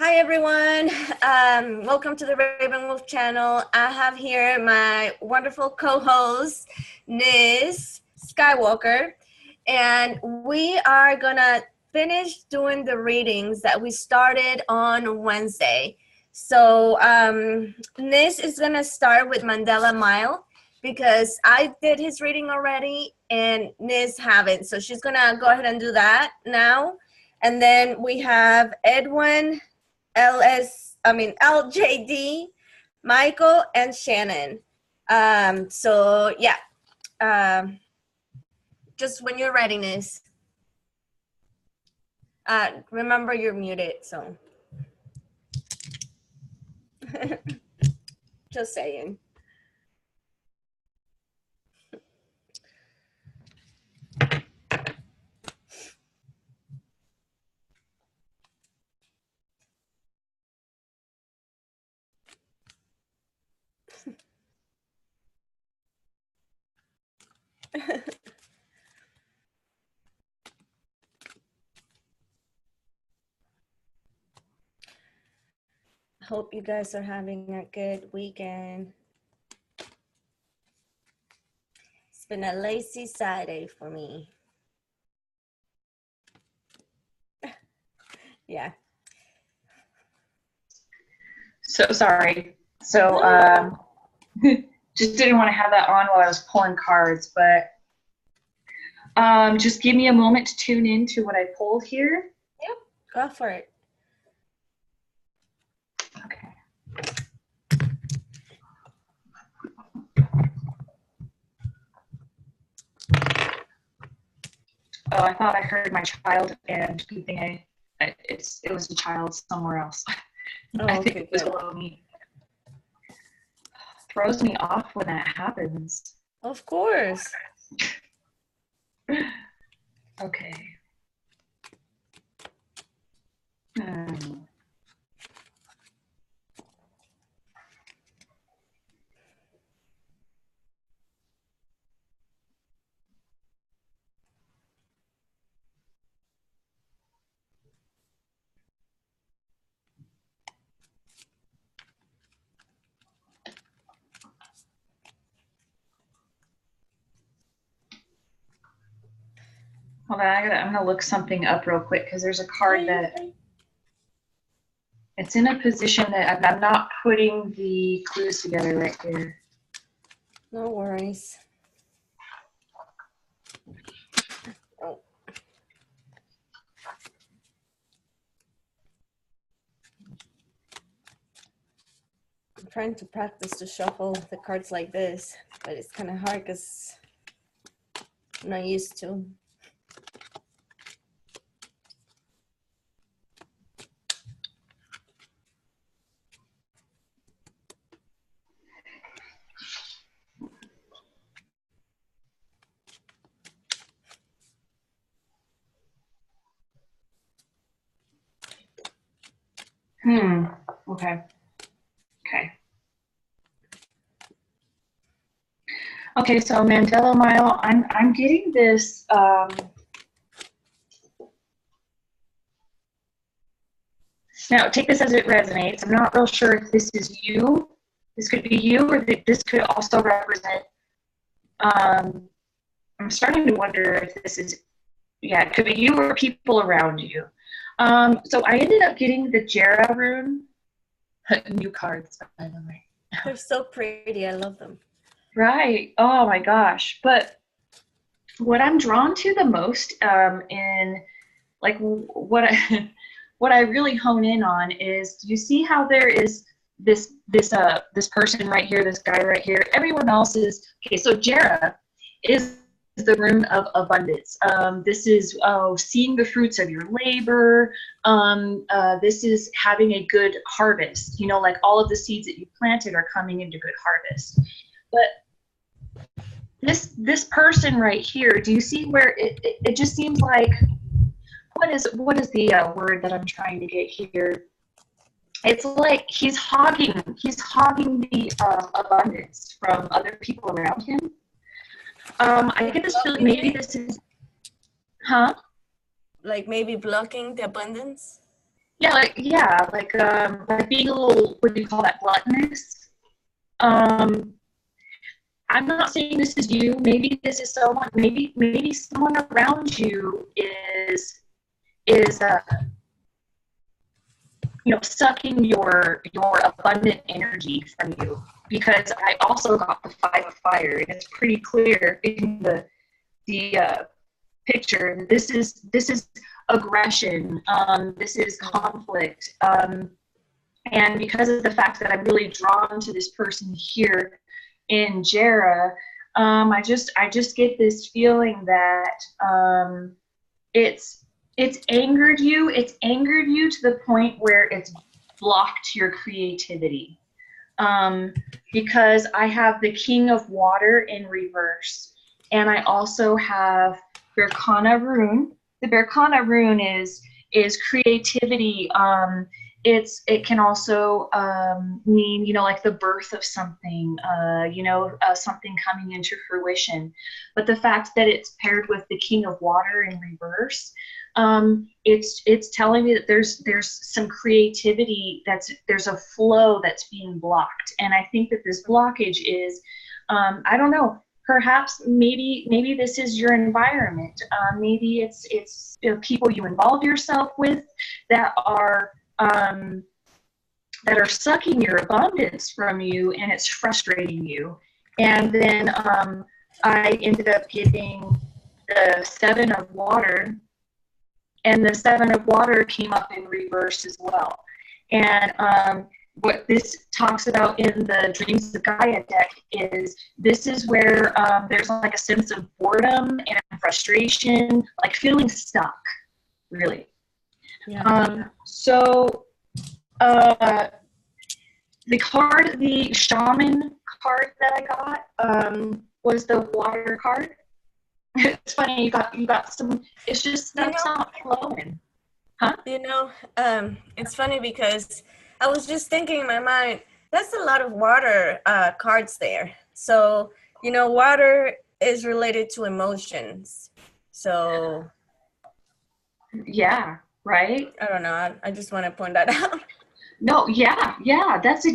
Hi everyone, welcome to the Raven Wolf channel. I have here my wonderful co-host, Nizz Skywalker, and we are gonna finish doing the readings that we started on Wednesday. So Nizz is gonna start with Mandela Mile because I did his reading already and Nizz haven't. So she's gonna go ahead and do that now. And then we have Edwin, LJD, Michael, and Shannon. So yeah, just when you're ready, Nizz. Remember you're muted, so. Just saying. Hope you guys are having a good weekend. It's been a lazy Saturday for me. Yeah. So sorry. So just didn't want to have that on while I was pulling cards, but just give me a moment to tune in to what I pulled here. Yep, go for it. Okay. Oh, I thought I heard my child, and good thing it was a child somewhere else. Oh, I think okay, it was good. below me. Throws me off when that happens. Of course. Okay. Hold on, I'm gonna look something up real quick because there's a card that it's in a position that I'm not putting the clues together right here. No worries. Oh. I'm trying to practice to shuffle the cards like this, but it's kind of hard because I'm not used to. Okay. Okay. Okay, so Mandela Mile, I'm getting this now take this as it resonates. I'm not real sure if this is you. This could be you, or this could also represent I'm starting to wonder if this is, yeah, it could be you or people around you. So I ended up getting the Jera rune. New cards, by the way. They're so pretty. I love them. Right. Oh my gosh. But what I'm drawn to the most in like what I what I really hone in on is, you see how there is this person right here, this guy right here. Everyone else is okay. So Jera is the rune of abundance. This is seeing the fruits of your labor. This is having a good harvest. You know, like all of the seeds that you planted are coming into good harvest. But this person right here, do you see where it just seems like, what is the word that I'm trying to get here? It's like he's hogging the abundance from other people around him. I get this feeling maybe this is, huh? Like maybe blocking the abundance? like being a little, what do you call that, gluttonous. I'm not saying this is you. Maybe this is someone. Maybe someone around you is sucking your abundant energy from you. Because I also got the 5 of fire, and it's pretty clear in the picture. This is aggression. This is conflict. And because of the fact that I'm really drawn to this person here in Jera, I just get this feeling that it's angered you. It's angered you to the point where it's blocked your creativity. Because I have the King of Water in reverse, and I also have Berkana rune. The Berkana rune is creativity. It can also mean, like the birth of something, something coming into fruition. But the fact that it's paired with the King of Water in reverse, it's telling me that there's some creativity, there's a flow that's being blocked. And I think that this blockage is, I don't know, perhaps maybe this is your environment. Maybe it's people you involve yourself with that are sucking your abundance from you, and it's frustrating you. And then I ended up getting the 7 of Water, and the 7 of Water came up in reverse as well. And what this talks about in the Dreams of Gaia deck is this is where there's like a sense of boredom and frustration, like feeling stuck, really. Yeah. The Shaman card that I got was the Water card. It's funny, you got some, it's just stuff's not flowing. Huh? It's funny because I was just thinking in my mind, that's a lot of water cards there. So, water is related to emotions. So. Yeah, right? I don't know. I just want to point that out. No, yeah, that's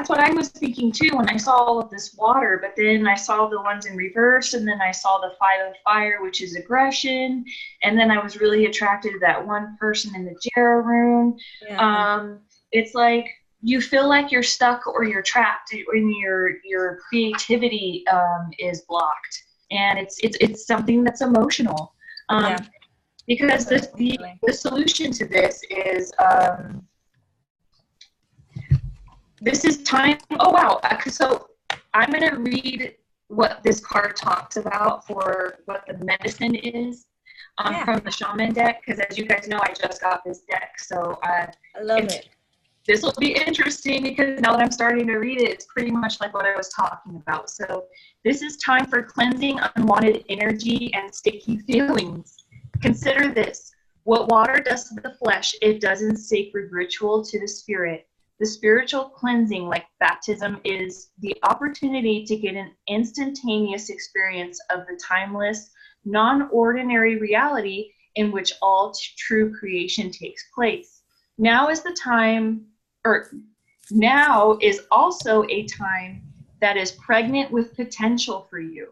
what I was thinking too when I saw all of this water, but then I saw the ones in reverse, and then I saw the 5 of fire, which is aggression, and then I was really attracted to that one person in the Jera room. Yeah. It's like you feel like you're stuck or you're trapped when your creativity is blocked, and it's something that's emotional. Because the solution to this is this is time. Oh, wow. So I'm going to read what this card talks about for what the medicine is from the Shaman deck, because as you guys know, I just got this deck. So I love it. This will be interesting because now that I'm starting to read it, it's pretty much like what I was talking about. So this is time for cleansing unwanted energy and sticky feelings. Consider this. What water does to the flesh, it does in sacred ritual to the spirit. The spiritual cleansing, like baptism, is the opportunity to get an instantaneous experience of the timeless, non-ordinary reality in which all true creation takes place. Now is also a time that is pregnant with potential for you.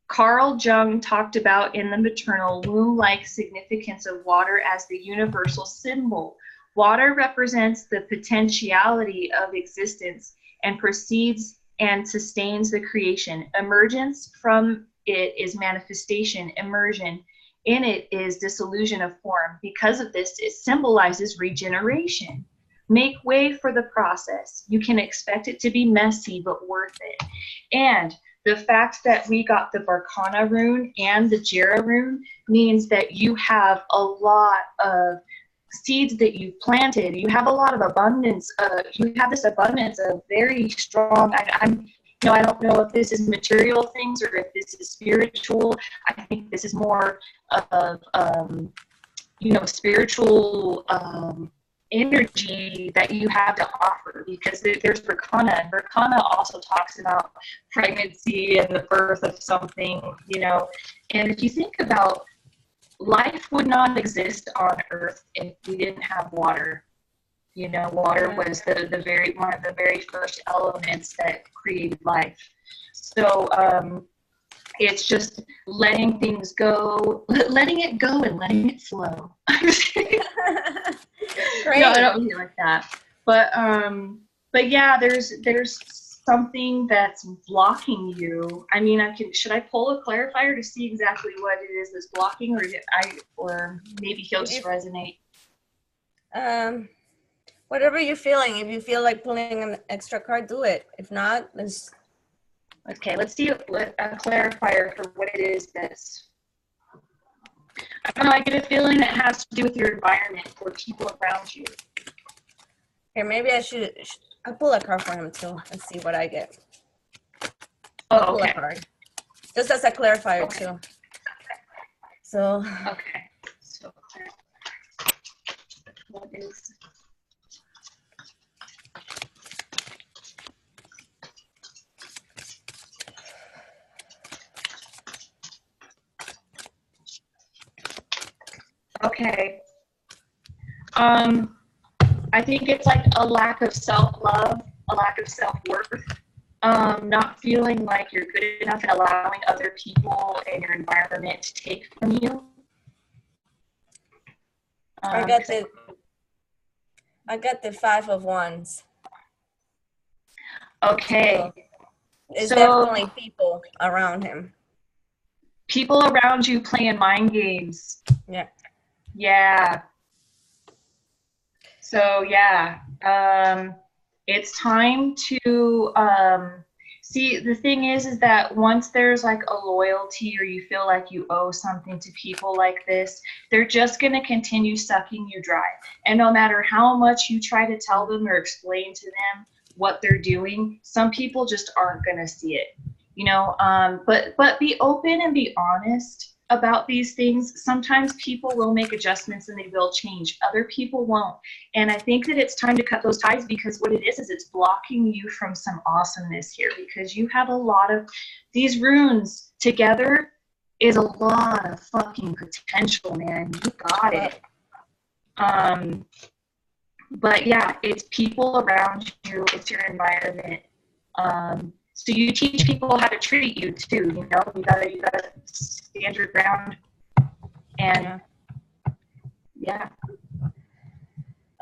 Carl Jung talked about in the maternal womb-like significance of water as the universal symbol. Water represents the potentiality of existence and precedes and sustains the creation. Emergence from it is manifestation. Immersion in it is dissolution of form. Because of this, it symbolizes regeneration. Make way for the process. You can expect it to be messy, but worth it. And the fact that we got the Berkana rune and the Jera rune means that you have a lot of seeds that you've planted. You have a lot of abundance. You have this abundance of very strong. I don't know if this is material things or if this is spiritual. I think this is more of spiritual energy that you have to offer, because there's Berkana, and Berkana also talks about pregnancy and the birth of something, and if you think about life would not exist on Earth if we didn't have water. You know, water was the very one of the very first elements that created life. So it's just letting things go, letting it go, and letting it flow. Great. No, I don't mean it like that. But yeah, there's something that's blocking you. I mean, should I pull a clarifier to see exactly what it is that's blocking, or maybe he'll just resonate. Whatever you're feeling. If you feel like pulling an extra card, do it. If not, let's. Okay, let's see a clarifier for what it is that's. I don't know, I get a feeling it has to do with your environment or people around you. Here, maybe I'll pull a card for him too and see what I get. Oh, okay. Pull a card. Just as a clarifier too. So. Okay. So, what is. Okay. I think it's like a lack of self-love, a lack of self-worth, not feeling like you're good enough and allowing other people and your environment to take from you. I got the 5 of Wands. Okay. So it's definitely people around him. People around you playing mind games. Yeah. Yeah. So yeah, it's time to see. The thing is that once there's like a loyalty or you feel like you owe something to people like this, they're just going to continue sucking you dry. And no matter how much you try to tell them or explain to them what they're doing, some people just aren't going to see it, you know. But be open and be honest about these things. Sometimes people will make adjustments and they will change. Other people won't. And I think that it's time to cut those ties, because what it is it's blocking you from some awesomeness here, because you have a lot of these runes together is a lot of fucking potential, man. You got it. But yeah, it's people around you, it's your environment. So you teach people how to treat you too, you know, you gotta stand your ground. And yeah.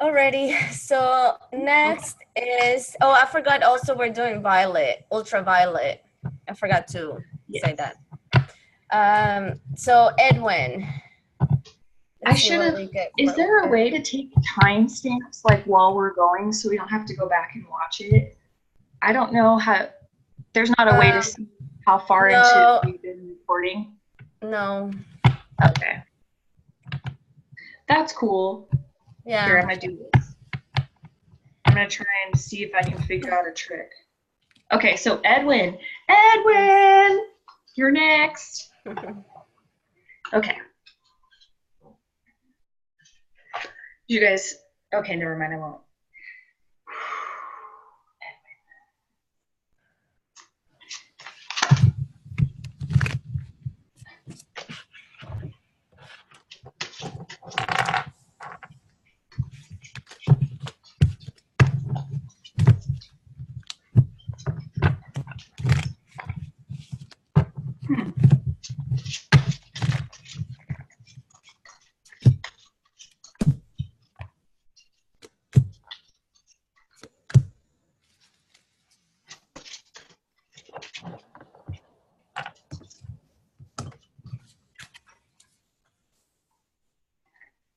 Alrighty, so next is, I forgot also we're doing Violet, Ultraviolet. I forgot to say that. So Edwin. I should have, is there a way to take timestamps like while we're going so we don't have to go back and watch it? I don't know how. There's not a way to see how far into we've been recording? No. Okay. That's cool. Yeah. Here, I'm going to do this. I'm going to try and see if I can figure out a trick. Okay, so Edwin, you're next. Okay. You guys, okay, never mind, I won't.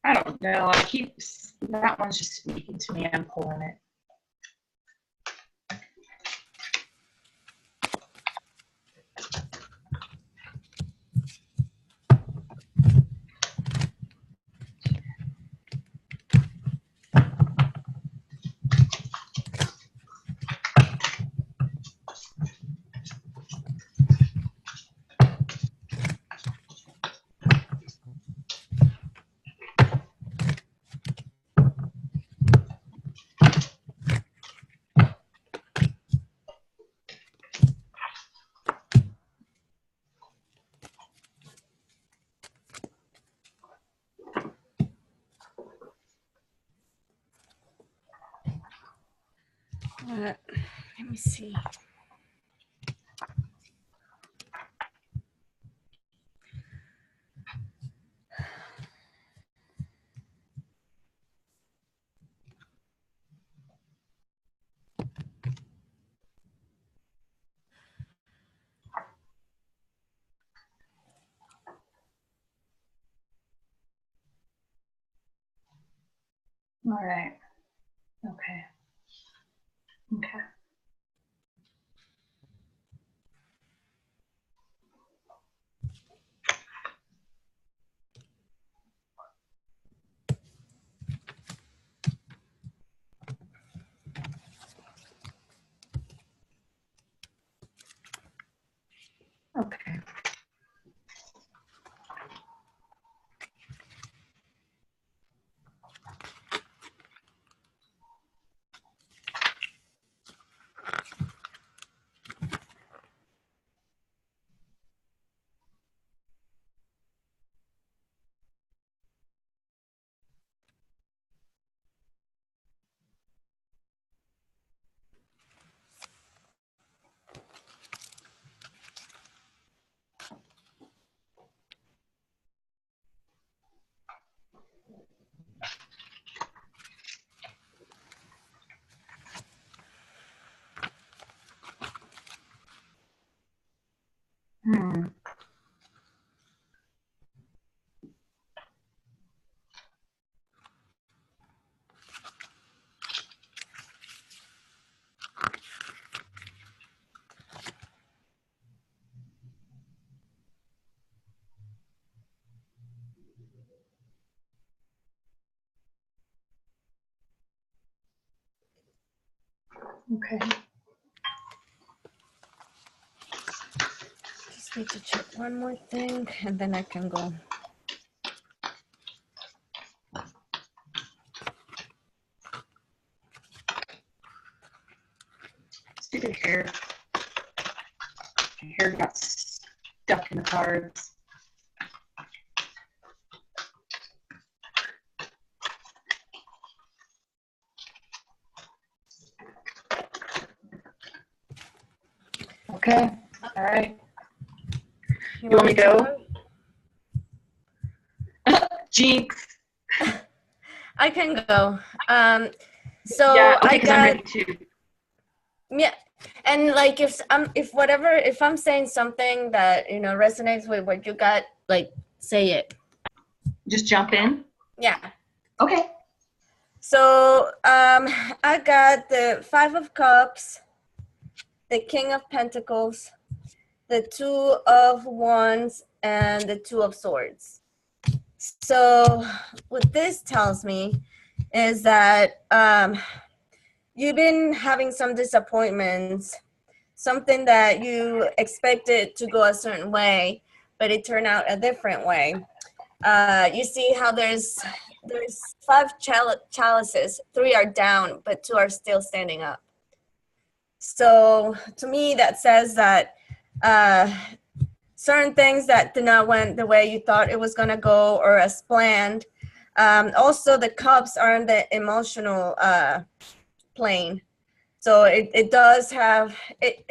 I don't know. That one's just speaking to me. I'm pulling it. Let me see. All right. Okay. Okay. Okay. Hmm. Okay. Just need to check one more thing and then I can go. Stupid hair. My hair got stuck in the cards. Okay. All right. You want me to go? Jinx. I can go. So Yeah, okay, I because I'm got ready too. yeah, and like if I'm saying something that resonates with what you got, like say it. Just jump in. Yeah. Okay. So I got the Five of Cups, the King of Pentacles, the Two of Wands, and the Two of Swords. So what this tells me is that you've been having some disappointments, something that you expected to go a certain way, but it turned out a different way. You see how there's five chalices, three are down, but two are still standing up. So to me, that says that certain things that did not went the way you thought it was gonna go or as planned. Also, the cups are in the emotional plane, so it does have it.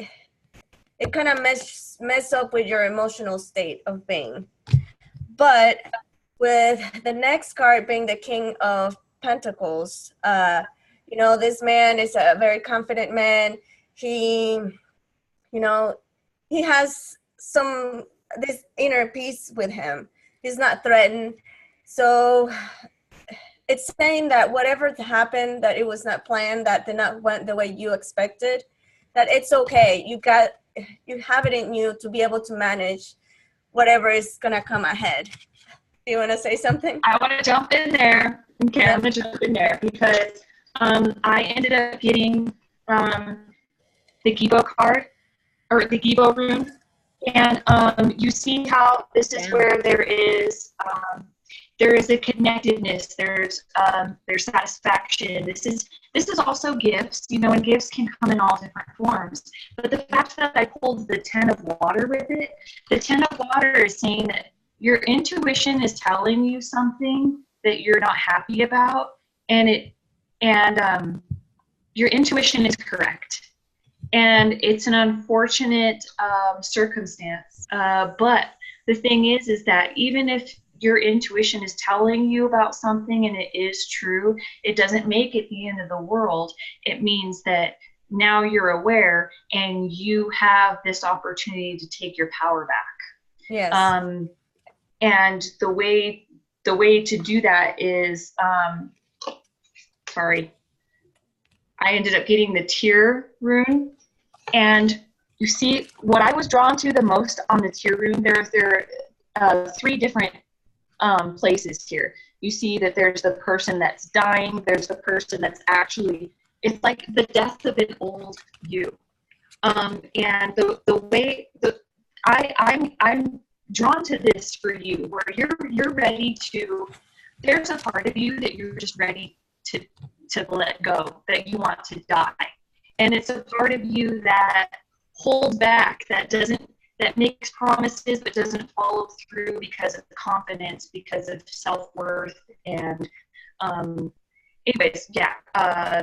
It kind of mess up with your emotional state of being. But with the next card being the King of Pentacles, this man is a very confident man. He, he has this inner peace with him. He's not threatened. So it's saying that whatever happened, that it was not planned, that did not went the way you expected, that it's okay. You have it in you to be able to manage whatever is gonna come ahead. Do you want to say something? I want to jump in there. Okay, I'm going to jump in there because I ended up getting the Gibo card, or the Gibo rune. And you see how this is where there is a connectedness, there's satisfaction. This is also gifts, and gifts can come in all different forms. But the fact that I pulled the Ten of Water with it, the Ten of Water is saying that your intuition is telling you something that you're not happy about, and your intuition is correct. And it's an unfortunate circumstance. But the thing is that even if your intuition is telling you about something and it is true, it doesn't make it the end of the world. It means that now you're aware and you have this opportunity to take your power back. Yes. And the way to do that is, sorry, I ended up getting the tear rune. And you see, what I was drawn to the most on the tear rune, there are 3 different places here. You see that there's the person that's dying, there's the person that's actually, it's like the death of an old you. And the way that I'm drawn to this for you, where you're ready to, there's a part of you that you're just ready to let go, that you want to die. And it's a part of you that holds back, that makes promises but doesn't follow through because of confidence, because of self-worth. And anyways, yeah.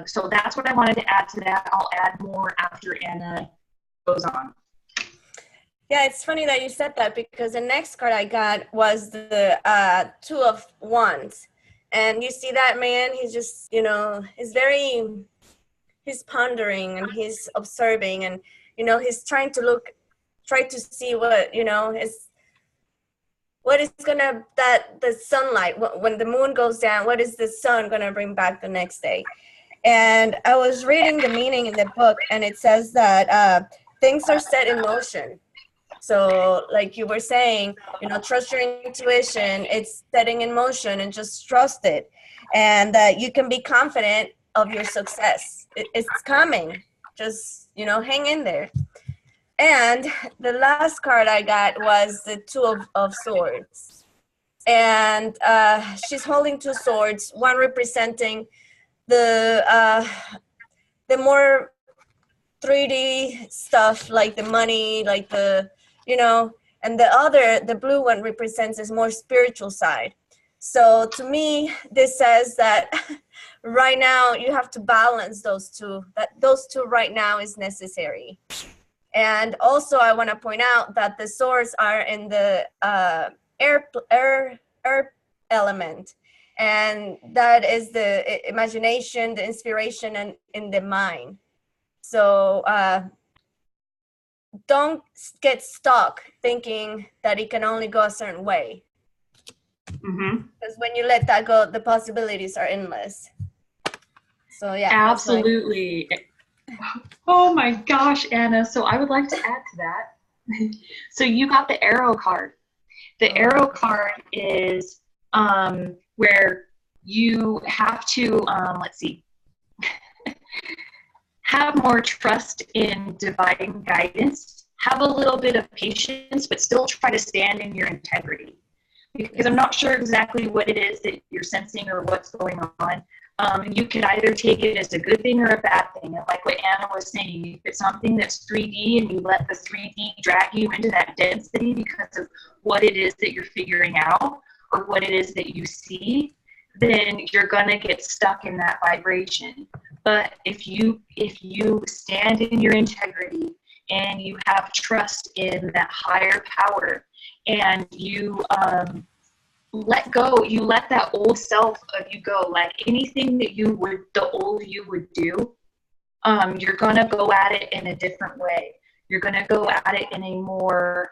So that's what I wanted to add to that. I'll add more after Anna goes on. Yeah, it's funny that you said that, because the next card I got was the 2 of Wands. And you see that man, he's just, he's pondering and he's observing, and, he's trying to see what, what is gonna, the sunlight, when the moon goes down, what is the sun gonna bring back the next day? And I was reading the meaning in the book, and it says that things are set in motion. So like you were saying, trust your intuition, it's setting in motion, and just trust it. And that you can be confident of your success. It's coming. Just, hang in there. And the last card I got was the 2 of Swords. And she's holding 2 swords, one representing the more 3D stuff, like the money, like the, and the other, the blue one, represents this more spiritual side. So to me, this says that right now you have to balance those 2, that those 2 right now is necessary. And also I want to point out that the swords are in the air element. And that is the imagination, the inspiration, and in the mind. So don't get stuck thinking that it can only go a certain way. Because when you let that go, the possibilities are endless. So yeah. Absolutely. Oh my gosh, Anna. So I would like to add to that. So you got the arrow card. The arrow card is where you have to, let's see, have more trust in divine guidance, have a little bit of patience, but still try to stand in your integrity. Because I'm not sure exactly what it is that you're sensing or what's going on. You could either take it as a good thing or a bad thing. And like what Anna was saying, if it's something that's 3D and you let the 3D drag you into that density because of what it is that you're figuring out or what it is that you see, then you're gonna get stuck in that vibration. But if you stand in your integrity and you have trust in that higher power, and you let go, you let that old self of you go, like anything that the old you would do, you're gonna go at it in a different way. You're gonna go at it in a more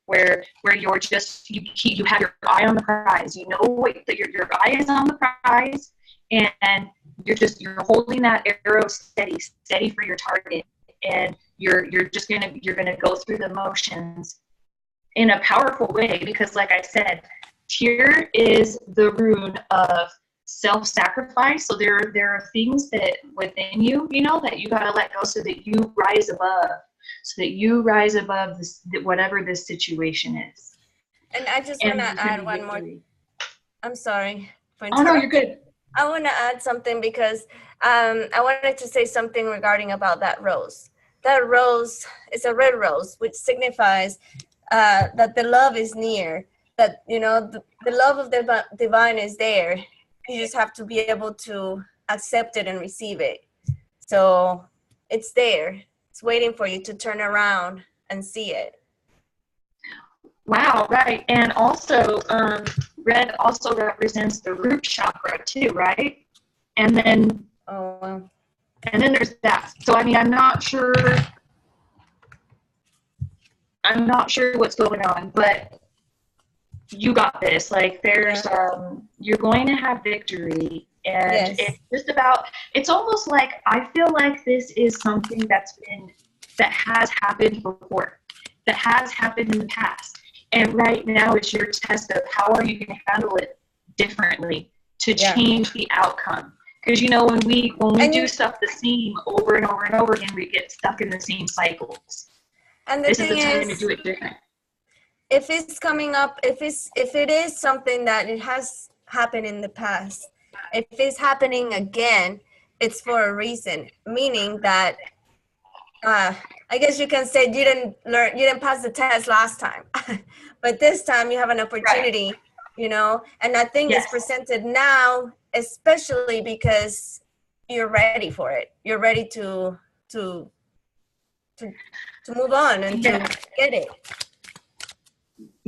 where you're just, you have your eye on the prize. You know that your eye is on the prize, and you're holding that arrow steady for your target, and you're gonna go through the motions in a powerful way, because like I said, Tear is the rune of self-sacrifice. So there are things that within you, that you gotta let go so that you rise above this, whatever this situation is. And I just want to add one more. I'm sorry for interrupting. Oh no, you're good. I want to add something because I wanted to say something regarding about that rose. That rose is a red rose, which signifies that the love is near, that, the love of the divine is there. You just have to be able to accept it and receive it. So it's there. It's waiting for you to turn around and see it. Wow, right. And also, red also represents the root chakra too, right? And then, Oh, wow. and then there's that. So I mean, I'm not sure what's going on, but you got this. Like, there's, you're going to have victory, and Yes. it's just about. It's almost like I feel like this is something that has happened before, that has happened in the past. And right now it's your test of how are you going to handle it differently to change the outcome. Because when we do stuff the same over and over and over again, we get stuck in the same cycles. And this is the time to do it different. If it's coming up, if it is something that it has happened in the past, if it's happening again, it's for a reason. Meaning that I guess you can say you didn't pass the test last time, but this time you have an opportunity, right. And I think it's presented now, especially because you're ready for it. You're ready to move on and to get it.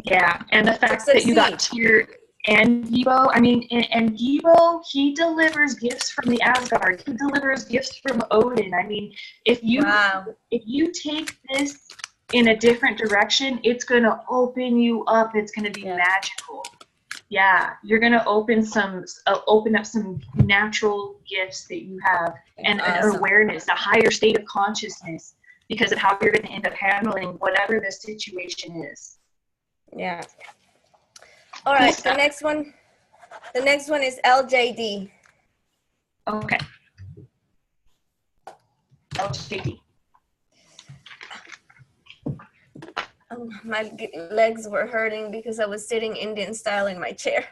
Yeah, and the fact that you got Tyr and Yibo, I mean, and Yibo, he delivers gifts from the Asgard. He delivers gifts from Odin. I mean, if you take this in a different direction, it's going to open you up. It's going to be magical. Yeah, you're going to open up some natural gifts that you have, and an awareness, a higher state of consciousness, because of how you're going to end up handling whatever the situation is. Yeah. All right. The next one is LJD. Okay. LJD. My legs were hurting because I was sitting Indian style in my chair.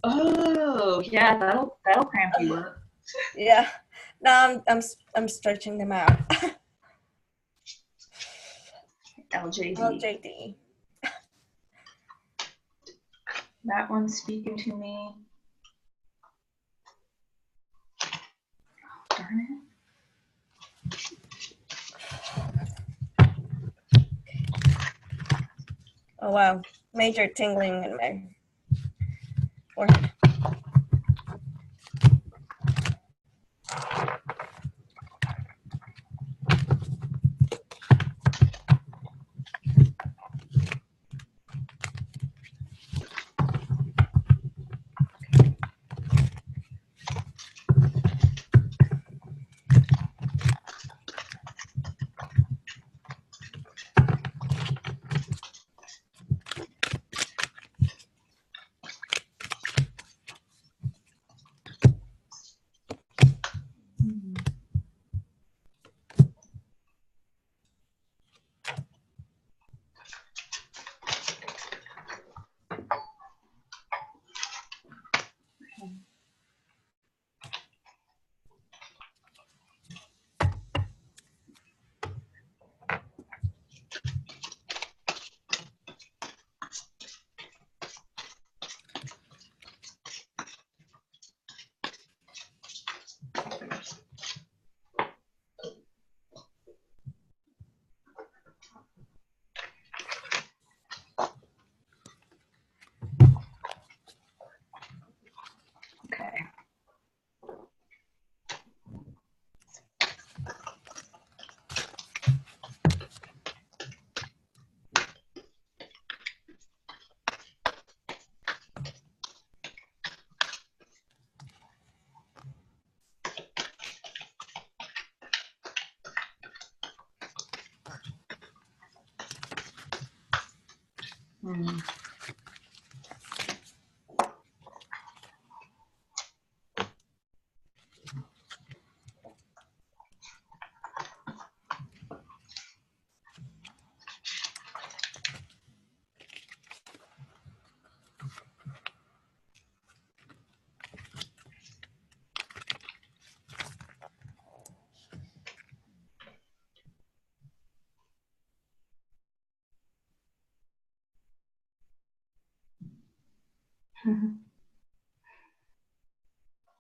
Oh, yeah, that'll cramp you up. Yeah. Now I'm stretching them out. LJD. That one's speaking to me. Oh, darn it. Oh, wow. Major tingling in my forehead.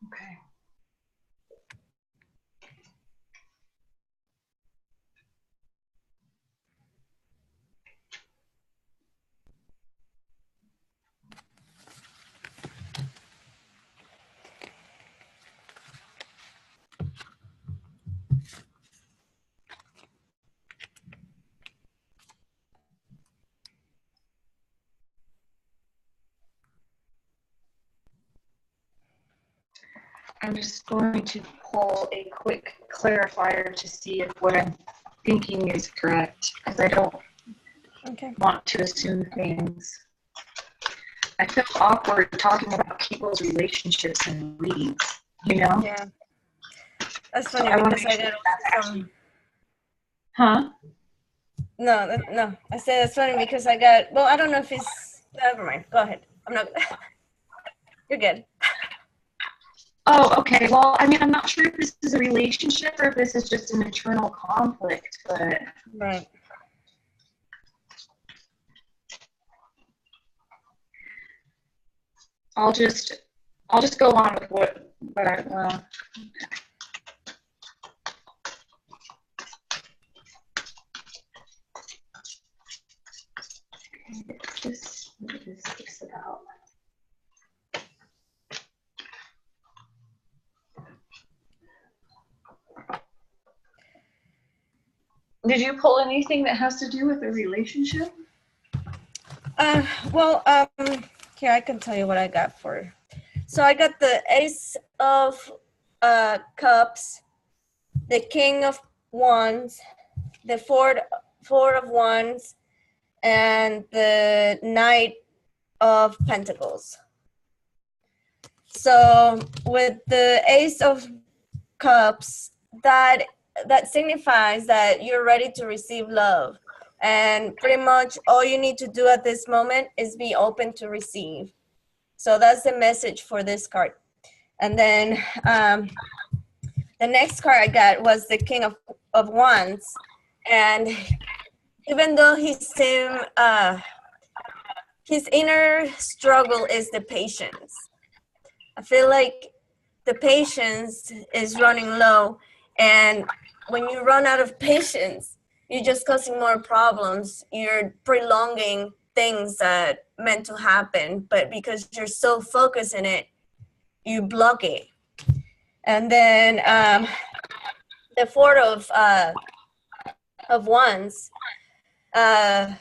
Okay. I'm just going to pull a quick clarifier to see if what I'm thinking is correct, because I don't want to assume things. I feel awkward talking about people's relationships and readings, you know? Yeah. That's funny So because I got some... Huh? No. I said that's funny because I got... Well, I don't know if it's... Never mind. Go ahead. I'm not... You're good. Oh, okay. Well, I mean, I'm not sure if this is a relationship or if this is just an internal conflict, but... Right. I'll just go on with what I... okay. What is this about? Did you pull anything that has to do with a relationship? Well, here I can tell you what I got for. So I got the Ace of Cups, the King of Wands, the Four of Wands, and the Knight of Pentacles. So with the Ace of Cups, that signifies that you're ready to receive love. And pretty much all you need to do at this moment is be open to receive. So that's the message for this card. And then the next card I got was the King of Wands. And even though his inner struggle is the patience. I feel like the patience is running low. And when you run out of patience, you're just causing more problems. You're prolonging things that meant to happen, but because you're so focused in it, you block it. And then the Four of Wands, I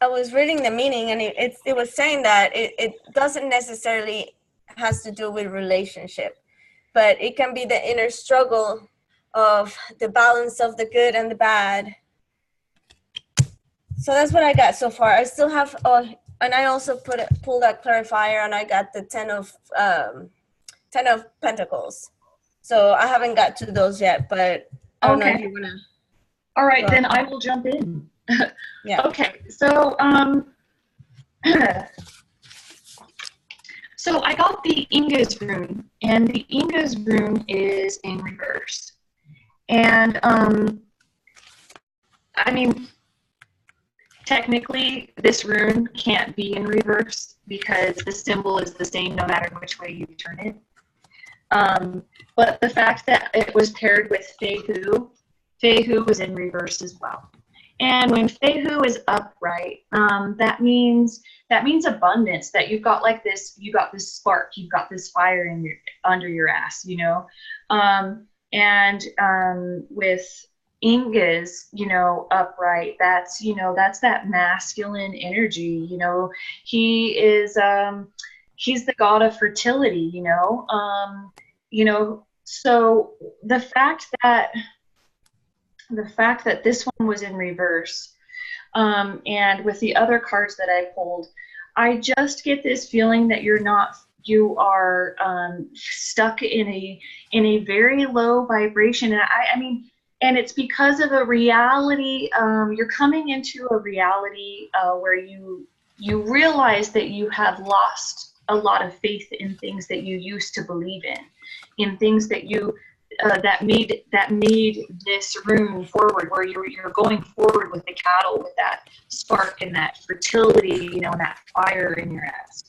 was reading the meaning, and it was saying that it doesn't necessarily has to do with relationship, but it can be the inner struggle of the balance of the good and the bad. So that's what I got so far. I still have, and I also pulled that clarifier, and I got the Ten of Pentacles. So I haven't got to those yet, but I don't know if you want to. All right, then I will jump in. Yeah. Okay, so so I got the Inga's rune, and the Inga's rune is in reverse. And I mean, technically this rune can't be in reverse because the symbol is the same no matter which way you turn it. But the fact that it was paired with Feihu was in reverse as well. And when Feihu is upright, that means abundance. That you've got like this, you got this spark, you've got this fire in under your ass, you know. With Inga's, you know, upright, that's that masculine energy. You know, he is he's the god of fertility. You know. So the fact that this one was in reverse, and with the other cards that I pulled, I just get this feeling that you are stuck in a very low vibration. And I mean, and it's because of a reality, you're coming into a reality where you realize that you have lost a lot of faith in things that you used to believe in things that you that made this rune forward, where you're going forward with the cattle, with that spark and that fertility, you know, and that fire in your ass.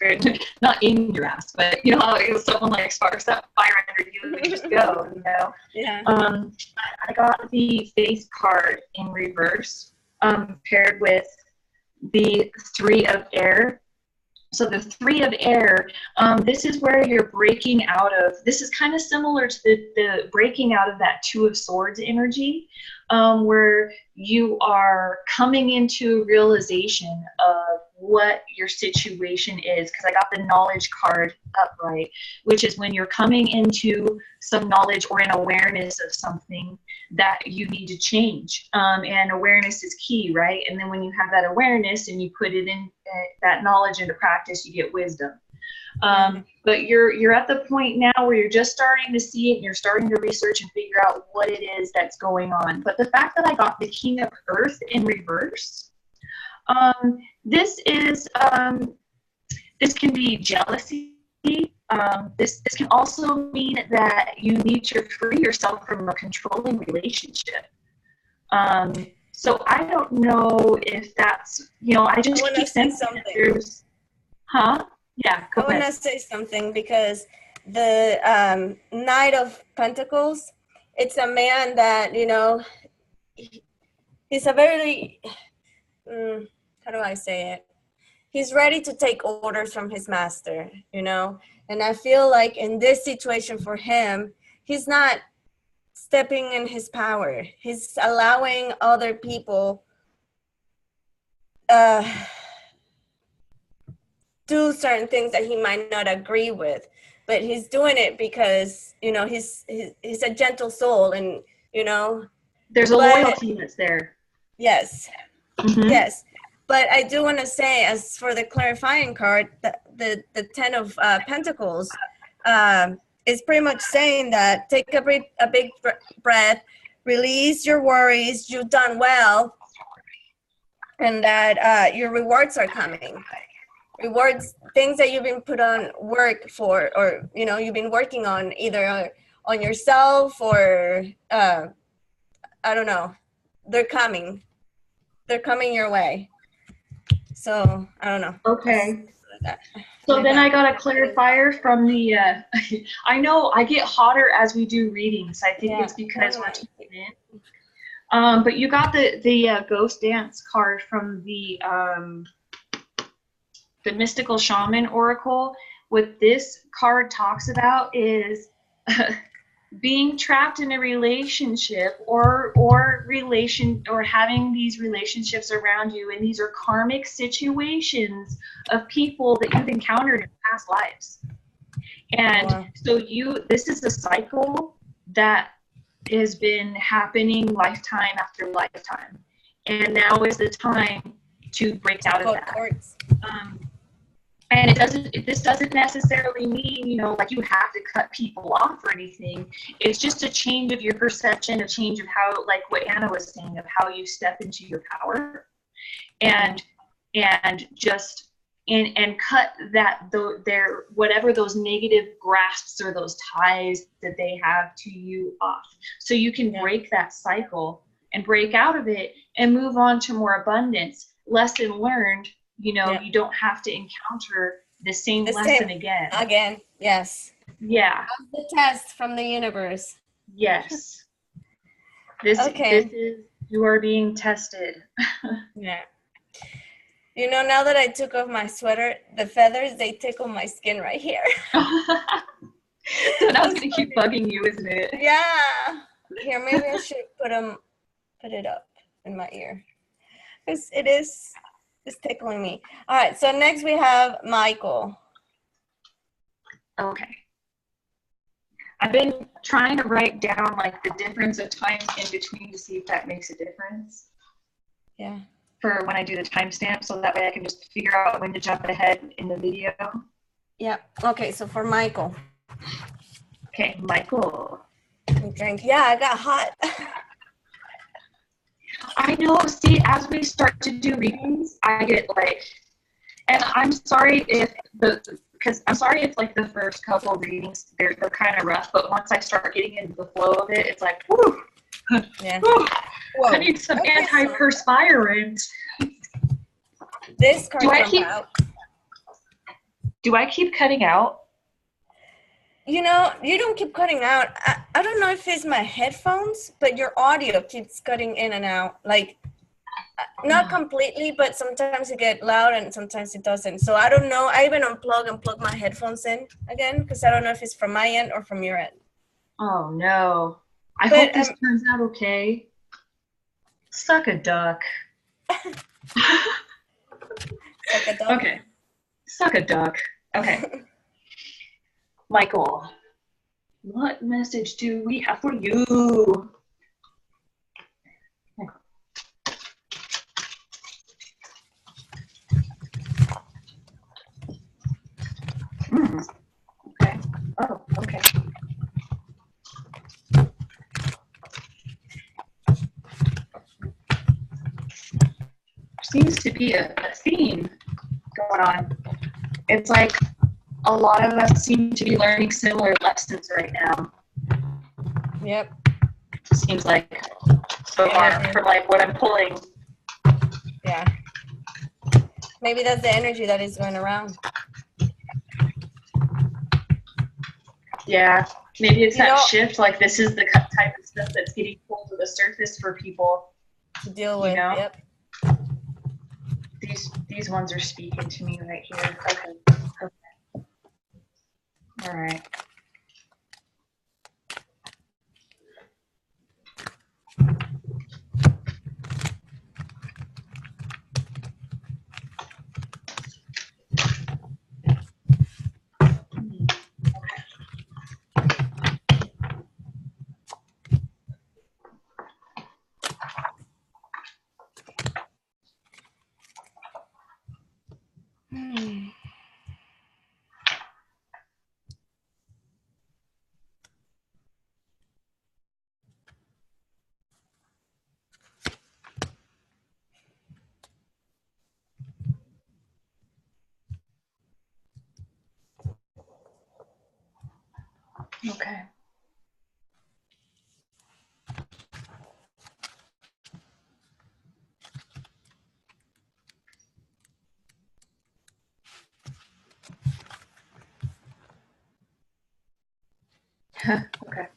Not in your ass, but you know how someone like sparks that fire under you and you just go, you know. Yeah. I got the Faith card in reverse, paired with the Three of Air. So the Three of Air, this is where you're breaking out of, this is kind of similar to the breaking out of that Two of Swords energy, where you are coming into realization of what your situation is, because I got the knowledge card upright, which is when you're coming into some knowledge or an awareness of something that you need to change. And awareness is key, right? And then when you have that awareness and you put it in that knowledge into practice, you get wisdom. But you're at the point now where you're just starting to see it, and you're starting to research and figure out what it is that's going on. But the fact that I got the King of Earth in reverse, this can be jealousy. This can also mean that you need to free yourself from a controlling relationship. So I don't know if that's, I just keep sensing there's, Yeah, go ahead. I want to say something, because the Knight of Pentacles, it's a man that, he's a very, how do I say it? He's ready to take orders from his master, And I feel like in this situation for him, he's not stepping in his power. He's allowing other people do certain things that he might not agree with, but he's doing it because he's a gentle soul, and there's a loyalty that's there. Yes. Yes, but I do want to say, as for the clarifying card, the 10 of Pentacles is pretty much saying that take a big breath, release your worries, you've done well, and that your rewards are coming. Rewards, things that you've been put on work for, or you've been working on, either on yourself or I don't know, they're coming your way. So I don't know. Okay. So then I got a clarifier from the I know I get hotter as we do readings. I think it's because we're taking in. But you got the Ghost Dance card from the Mystical Shaman Oracle. What this card talks about is being trapped in a relationship or having these relationships around you, and these are karmic situations of people that you've encountered in past lives. And so this is a cycle that has been happening lifetime after lifetime, and now is the time to break out of that. And this doesn't necessarily mean, like you have to cut people off or anything. It's just a change of your perception, a change of how, like what Anna was saying, of how you step into your power, and just and cut their whatever those negative grasps or those ties that they have to you off, so you can break that cycle and break out of it and move on to more abundance. Lesson learned. You don't have to encounter the same lesson again. Yes. Yeah. The test from the universe. Yes. This is, you are being tested. Yeah. Now that I took off my sweater, the feathers, they tickle my skin right here. So now it's going to keep bugging you, isn't it? Yeah. Here, maybe I should put it up in my ear. Because it's tickling me. All right, so next we have Michael. Okay. I've been trying to write down like the difference of time in between to see if that makes a difference. Yeah. For when I do the timestamp, so that way I can just figure out when to jump ahead in the video. Yeah. Okay, so for Michael. Okay, Michael. Drink. Yeah, I got hot. I know. See, as we start to do readings, I get like, and I'm sorry if like the first couple of readings they're kind of rough, but once I start getting into the flow of it, it's like, whoo, yeah. Whoo, I need some antiperspirant. This card out. Do I keep cutting out? You don't keep cutting out. I don't know if it's my headphones, but your audio keeps cutting in and out. Like, not completely, but sometimes it gets loud and sometimes it doesn't. So I don't know. I even unplug and plug my headphones in again because I don't know if it's from my end or from your end. Oh, no. I hope this turns out okay. Suck a duck. Suck a duck. Okay. Suck a duck. Okay. Michael, what message do we have for you? Okay. Oh, okay. Seems to be a theme going on. It's like a lot of us seem to be learning similar lessons right now. Yep. Seems like so far from like what I'm pulling. Yeah. Maybe that's the energy that is going around. Yeah. Maybe it's that shift. Like this is the type of stuff that's getting pulled to the surface for people to deal with. Yep. These ones are speaking to me right here. Okay. All right. Okay. Okay.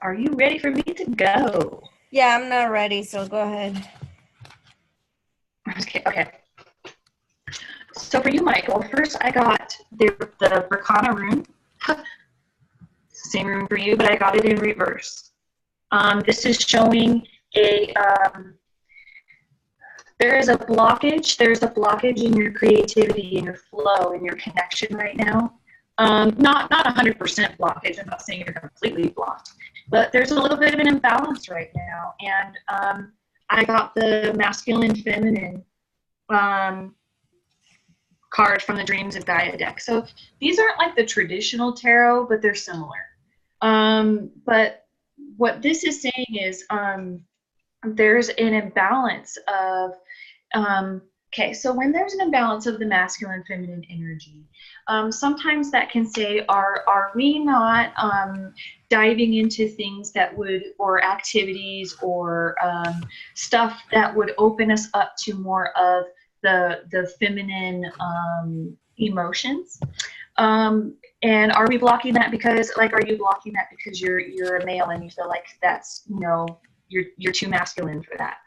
Are you ready for me to go? Yeah, I'm not ready, so go ahead. Okay. So for you, Michael, first I got the Berkana rune. Same rune for you, but I got it in reverse. This is showing a there is a blockage. There's a blockage in your creativity, in your flow, in your connection right now. Not 100% blockage. I'm not saying you're completely blocked, but there's a little bit of an imbalance right now. And I got the masculine, feminine card from the Dreams of Gaia deck. So these aren't like the traditional tarot, but they're similar. But what this is saying is there's an imbalance of okay, so when there's an imbalance of the masculine feminine energy, sometimes that can say, are we not diving into things that would, or activities or stuff that would open us up to more of the feminine emotions? And are we blocking that because, like, are you blocking that because you're a male and you feel like that's, you know, you're too masculine for that?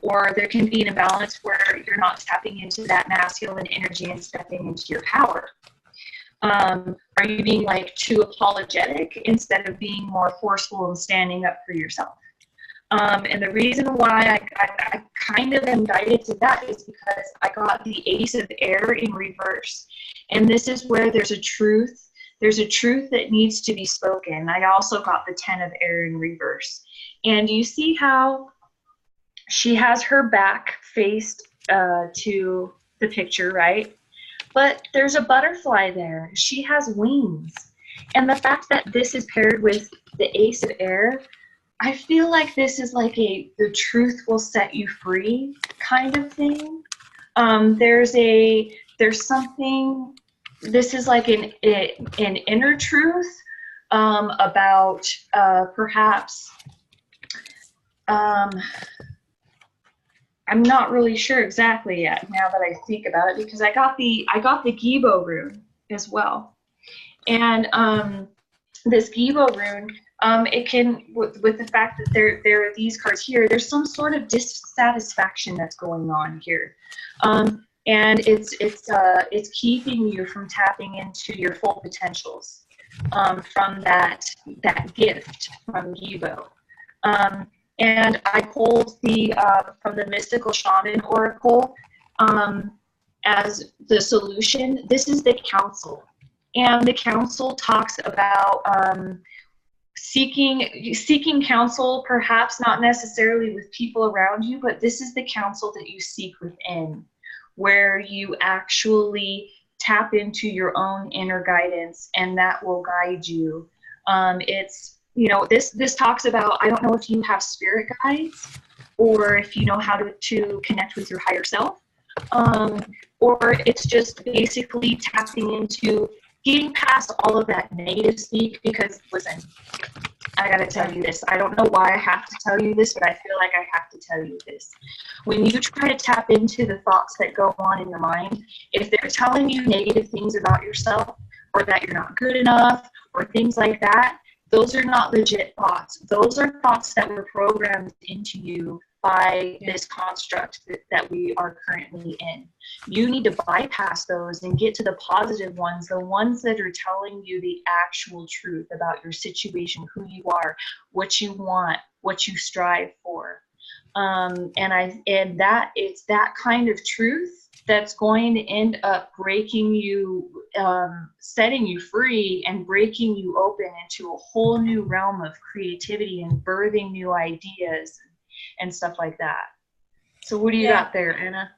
Or there can be an imbalance where you're not tapping into that masculine energy and stepping into your power. Are you being like too apologetic instead of being more forceful and standing up for yourself? And the reason why I kind of am guided to that is because I got the Ace of Air in reverse. And this is where there's a truth. There's a truth that needs to be spoken. I also got the 10 of Air in reverse. And you see how she has her back faced to the picture, right? But there's a butterfly there. She has wings. And the fact that this is paired with the Ace of Air, I feel like this is like the truth will set you free kind of thing. There's something, this is like an inner truth about perhaps, I'm not really sure exactly yet now that I think about it, because I got the Gibo rune as well. And this Gibo rune, it can, with the fact that there are these cards here, there's some sort of dissatisfaction that's going on here. And it's keeping you from tapping into your full potentials from that gift from Gibo. And I pulled the from the Mystical Shaman Oracle as the solution. This is the council. And the council talks about seeking counsel, perhaps not necessarily with people around you, but this is the counsel that you seek within, where you actually tap into your own inner guidance, and that will guide you. It's, you know, this talks about, I don't know if you have spirit guides or if you know how to connect with your higher self, or it's just basically tapping into getting past all of that negative speak. Because listen, I gotta tell you this. I don't know why I have to tell you this, but I feel like I have to tell you this. When you try to tap into the thoughts that go on in your mind, if they're telling you negative things about yourself, or that you're not good enough, or things like that, those are not legit thoughts. Those are thoughts that were programmed into you by this construct that we are currently in. You need to bypass those and get to the positive ones, the ones that are telling you the actual truth about your situation, who you are, what you want, what you strive for. And that it's that kind of truth that's going to end up breaking you, setting you free and breaking you open into a whole new realm of creativity and birthing new ideas and stuff like that. So what do you got there, Anna?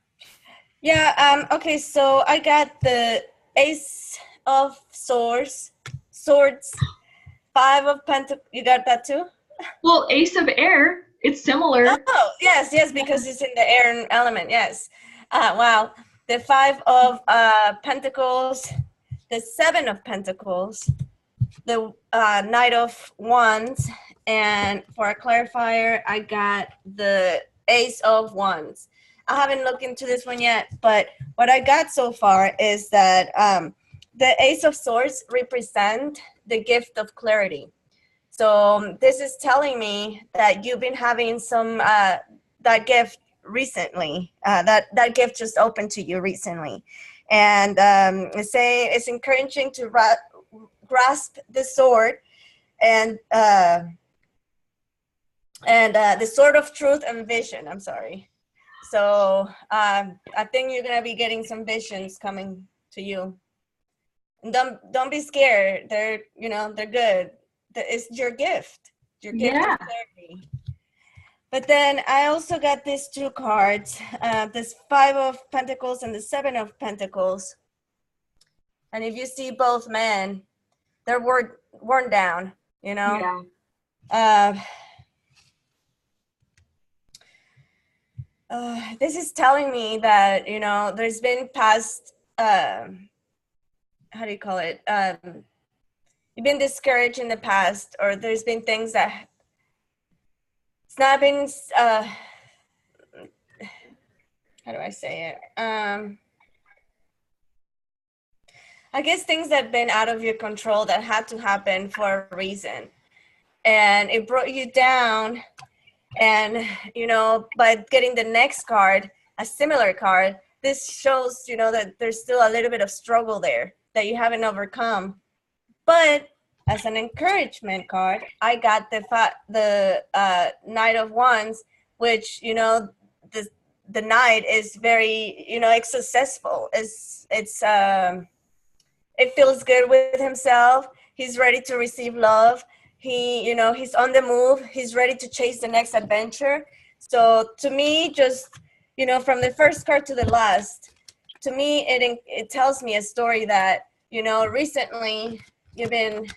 Yeah, okay, so I got the Ace of Swords, 5 of Pentacles. You got that too? Well, Ace of Air, it's similar. Oh, yes, because it's in the air element, yes. Wow. The 5 of Pentacles, the 7 of Pentacles, the Knight of Wands, and for a clarifier, I got the Ace of Wands. I haven't looked into this one yet, but what I got so far is that the Ace of Swords represent the gift of clarity. So this is telling me that you've been having some that gift recently. That gift just opened to you recently, and it's encouraging to grasp the sword and the sword of truth and vision. I'm sorry. So I think you're gonna be getting some visions coming to you. And don't be scared. They're good. It's your gift. Your gift of clarity. But then I also got these 2 cards, this 5 of Pentacles and the 7 of Pentacles. And if you see both men, they're worn down, you know? Yeah. This is telling me that, you know, there's been past, how do you call it? You've been discouraged in the past, or there's been things that it's not been, how do I say it? I guess things that have been out of your control that had to happen for a reason. And it brought you down. And, you know, by getting the next card, a similar card, this shows, you know, that there's still a little bit of struggle there that you haven't overcome. But as an encouragement card, I got the Knight of Wands, which, you know, the Knight is very, you know, it's successful. It feels good with himself. He's ready to receive love. He, you know, he's on the move. He's ready to chase the next adventure. So to me, just, you know, from the first card to the last, to me, it tells me a story that, you know, recently you've been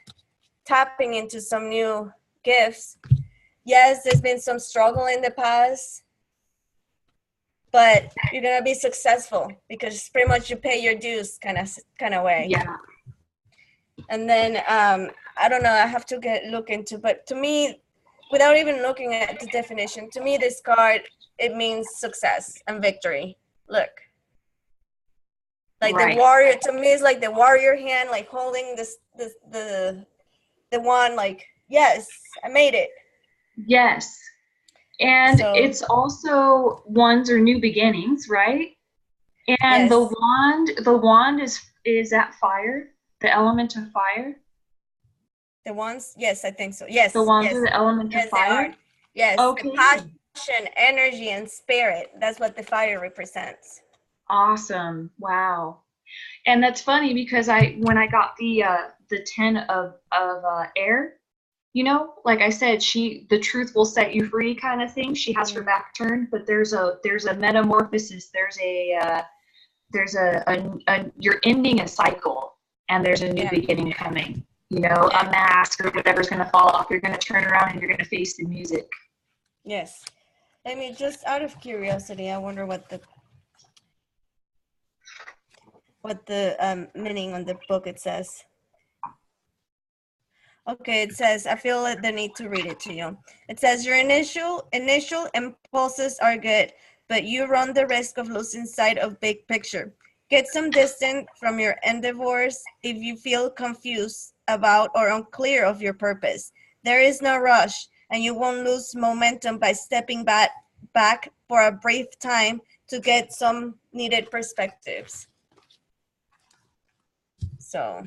tapping into some new gifts. Yes, there's been some struggle in the past, but you're gonna be successful because pretty much you pay your dues kind of way. Yeah. And then I don't know, I have to look into, but to me, without even looking at the definition, to me this card, it means success and victory. Look. Like the warrior, to me, it's like the warrior hand, like holding the one, like, yes, I made it. Yes. And so, it's also wands are new beginnings, right? And yes. the wand is that fire, the element of fire. The wands, yes, I think so. Yes. The wands yes. are the element of fire. Yes, the Okay. passion, energy, and spirit. That's what the fire represents. Awesome. Wow. And that's funny because when I got the 10 of air, you know, like I said, the truth will set you free kind of thing. She has her back turned, but there's a metamorphosis. You're ending a cycle, and there's a new beginning coming. You know, a mask or whatever's going to fall off. You're going to turn around and you're going to face the music. Yes. I mean, just out of curiosity, I wonder what the meaning on the book it says. Okay, it says, I feel the need to read it to you. It says, your initial impulses are good, but you run the risk of losing sight of big picture. Get some distance from your endeavors if you feel confused about or unclear of your purpose. There is no rush, and you won't lose momentum by stepping back for a brief time to get some needed perspectives. So.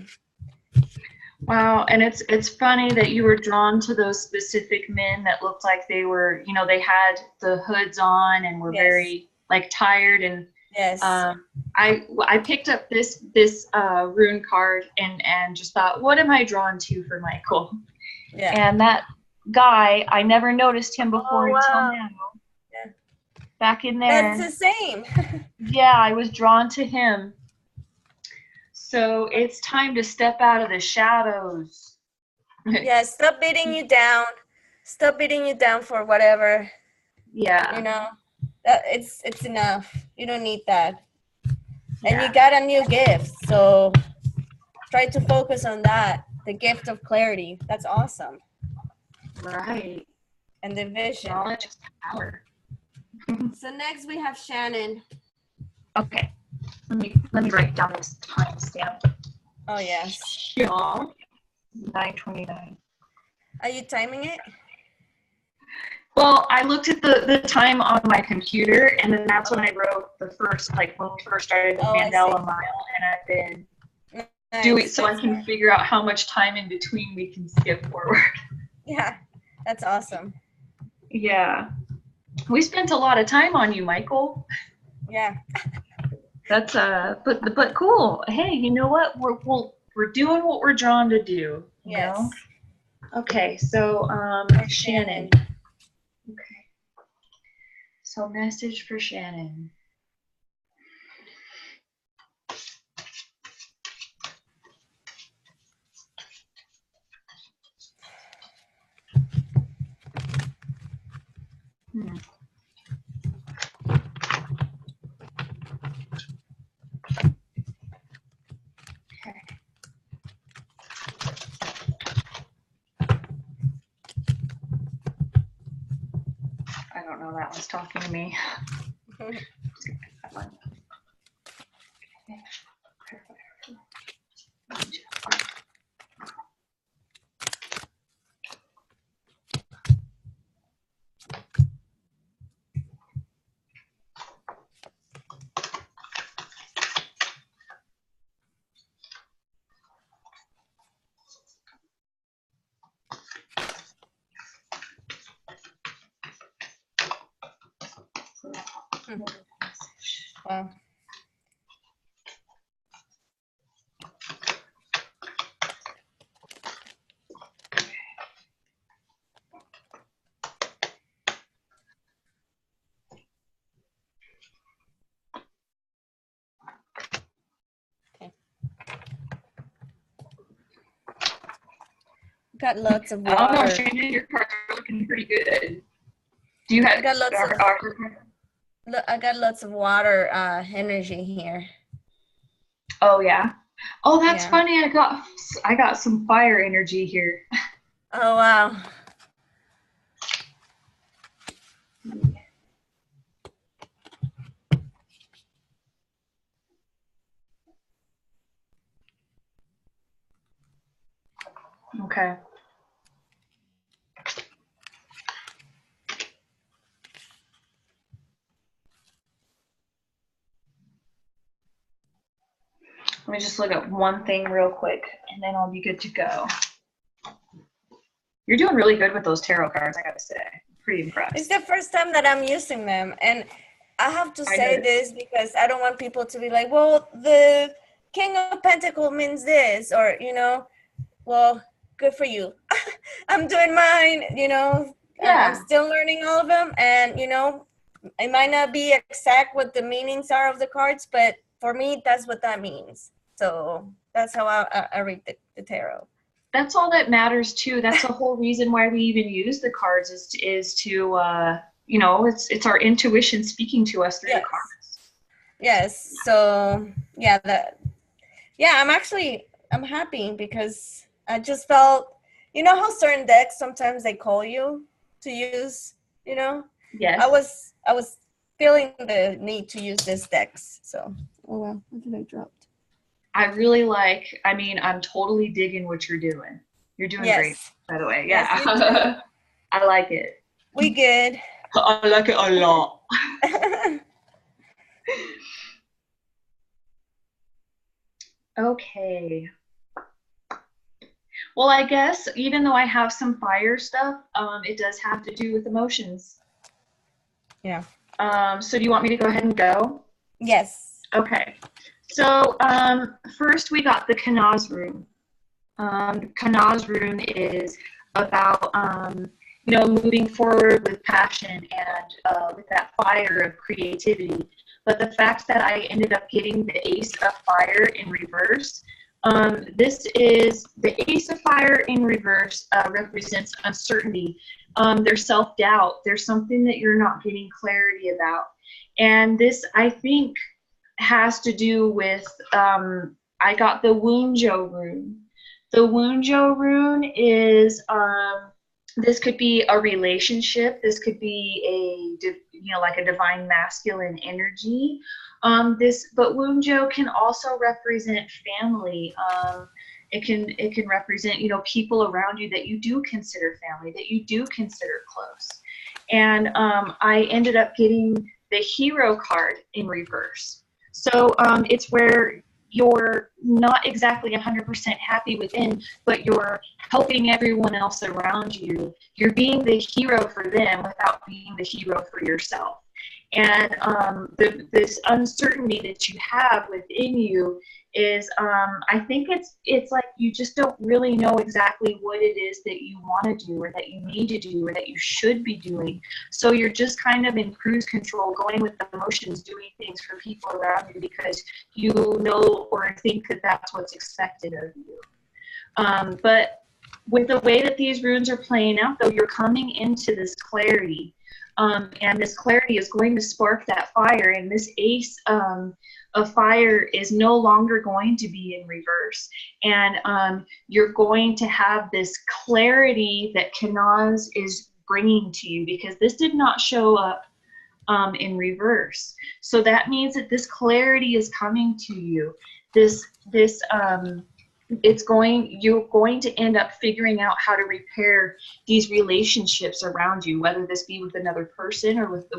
Wow, and it's funny that you were drawn to those specific men that looked like they were, you know, they had the hoods on and were very like tired. And I picked up this rune card and just thought, what am I drawn to for Michael? Yeah. And that guy, I never noticed him before until now. Yeah. Back in there. That's the same. Yeah, I was drawn to him. So it's time to step out of the shadows. Yeah, stop beating you down. Stop beating you down for whatever. Yeah. You know, it's enough. You don't need that. Yeah. And you got a new gift, so try to focus on that. The gift of clarity. That's awesome. Right. And the vision. Knowledge is power. So next we have Shannon. Okay. Let me write down this timestamp. Oh yes. Yeah. 9:29. Are you timing it? Well, I looked at the time on my computer, and then that's when I wrote the first, like when we first started the Mandela Mile, and I've been doing so I can figure out how much time in between we can skip forward. Yeah, that's awesome. Yeah, we spent a lot of time on you, Michael. Yeah. That's but cool. Hey, you know what? We're doing what we're drawn to do. You know? Okay, so Shannon. Okay. So message for Shannon. I don't know, that one's talking to me. That one. Wow. Okay. Got lots of water. I don't know, Shannon, your cards are looking pretty good. Do you have? I got lots of water energy here. Oh yeah. Oh, that's funny. I got some fire energy here. Oh wow. Okay. Let me just look at one thing real quick, and then I'll be good to go. You're doing really good with those tarot cards, I gotta say. pretty impressed. It's the first time that I'm using them, and I have to say this because I don't want people to be like, well, the King of Pentacles means this, or, you know, well, good for you. I'm doing mine, you know. Yeah. I'm still learning all of them, and, you know, it might not be exact what the meanings are of the cards, but for me, that's what that means. So that's how I read the tarot. That's all that matters too. That's the whole reason why we even use the cards is to you know, it's our intuition speaking to us through the cards. Yes. So yeah, I'm happy because I just felt, you know how certain decks sometimes they call you to use, you know? Yes. I was feeling the need to use this decks. So oh wow, what did I drop? I really like, I mean, I'm totally digging what you're doing. You're doing great, by the way. Yeah. Yes, I like it. We good. I like it a lot. Okay. Well, I guess even though I have some fire stuff, it does have to do with emotions. Yeah. So do you want me to go ahead and go? Yes. Okay. So first we got the Kanaz rune. Kanaz rune is about you know, moving forward with passion and with that fire of creativity. But the fact that I ended up getting the Ace of Fire in reverse, this is the Ace of Fire in reverse represents uncertainty. There's self-doubt. There's something that you're not getting clarity about. And this, I think, has to do with, I got the Wunjo rune. The Wunjo rune is, this could be a relationship. This could be you know, like a divine masculine energy. But Wunjo can also represent family. It can represent, you know, people around you that you do consider family, that you do consider close. And I ended up getting the Hero card in reverse. So it's where you're not exactly 100% happy within, but you're helping everyone else around you. You're being the hero for them without being the hero for yourself. And this uncertainty that you have within you is, I think it's like you just don't really know exactly what it is that you want to do or that you need to do or that you should be doing. So you're just kind of in cruise control, going with the emotions, doing things for people around you because you know or think that that's what's expected of you. But with the way that these runes are playing out, though, you're coming into this clarity. And this clarity is going to spark that fire, and this Ace of Fire is no longer going to be in reverse. And you're going to have this clarity that Kanaz is bringing to you, because this did not show up in reverse. So that means that this clarity is coming to you. You're going to end up figuring out how to repair these relationships around you, whether this be with another person or with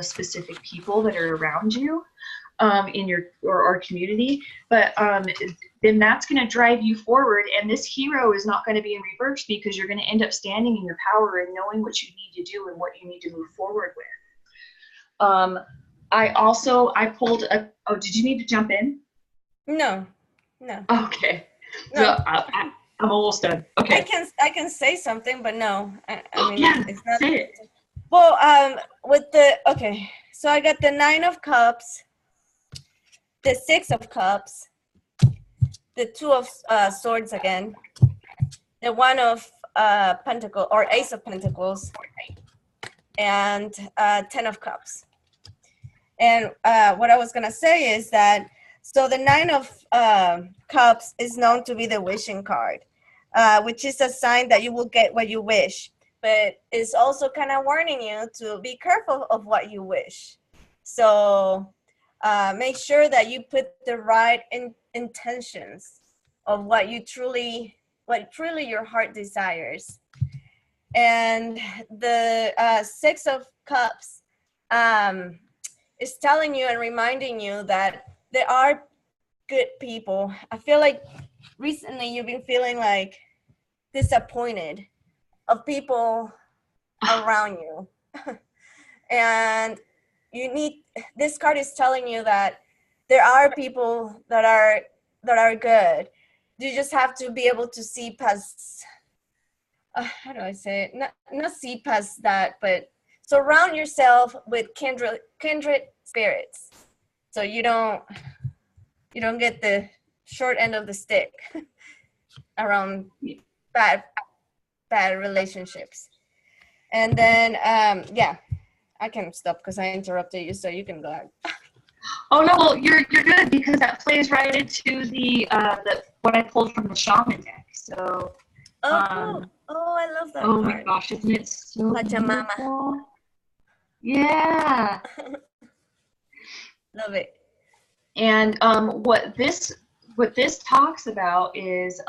specific people that are around you in your or community. But then that's going to drive you forward, and this hero is not going to be in reverse, because you're going to end up standing in your power and knowing what you need to do and what you need to move forward with. I pulled oh, did you need to jump in? No. Okay. No. So I'm almost done. Okay. I can say something, but no. I mean, yeah, it's not. say it. Well, okay. So I got the 9 of Cups, the 6 of Cups, the 2 of Swords again, the 1 of Pentacles or Ace of Pentacles, and 10 of Cups. And what I was gonna say is that, so the 9 of Cups is known to be the wishing card, which is a sign that you will get what you wish, but it's also kind of warning you to be careful of what you wish. So make sure that you put the right intentions of what truly your heart desires. And the 6 of Cups is telling you and reminding you that there are good people. I feel like recently you've been feeling like disappointed of people around you. And this card is telling you that there are people that are good. You just have to be able to see past, how do I say it? Not see past that, but surround yourself with kindred spirits, so you don't get the short end of the stick around bad relationships. And then yeah, I can stop because I interrupted you, so you can go ahead. Oh no, you're good, because that plays right into the what I pulled from the shaman deck. So Oh, I love that oh part. my gosh, isn't it so Pachamama. beautiful? Yeah. Love it. And what this talks about is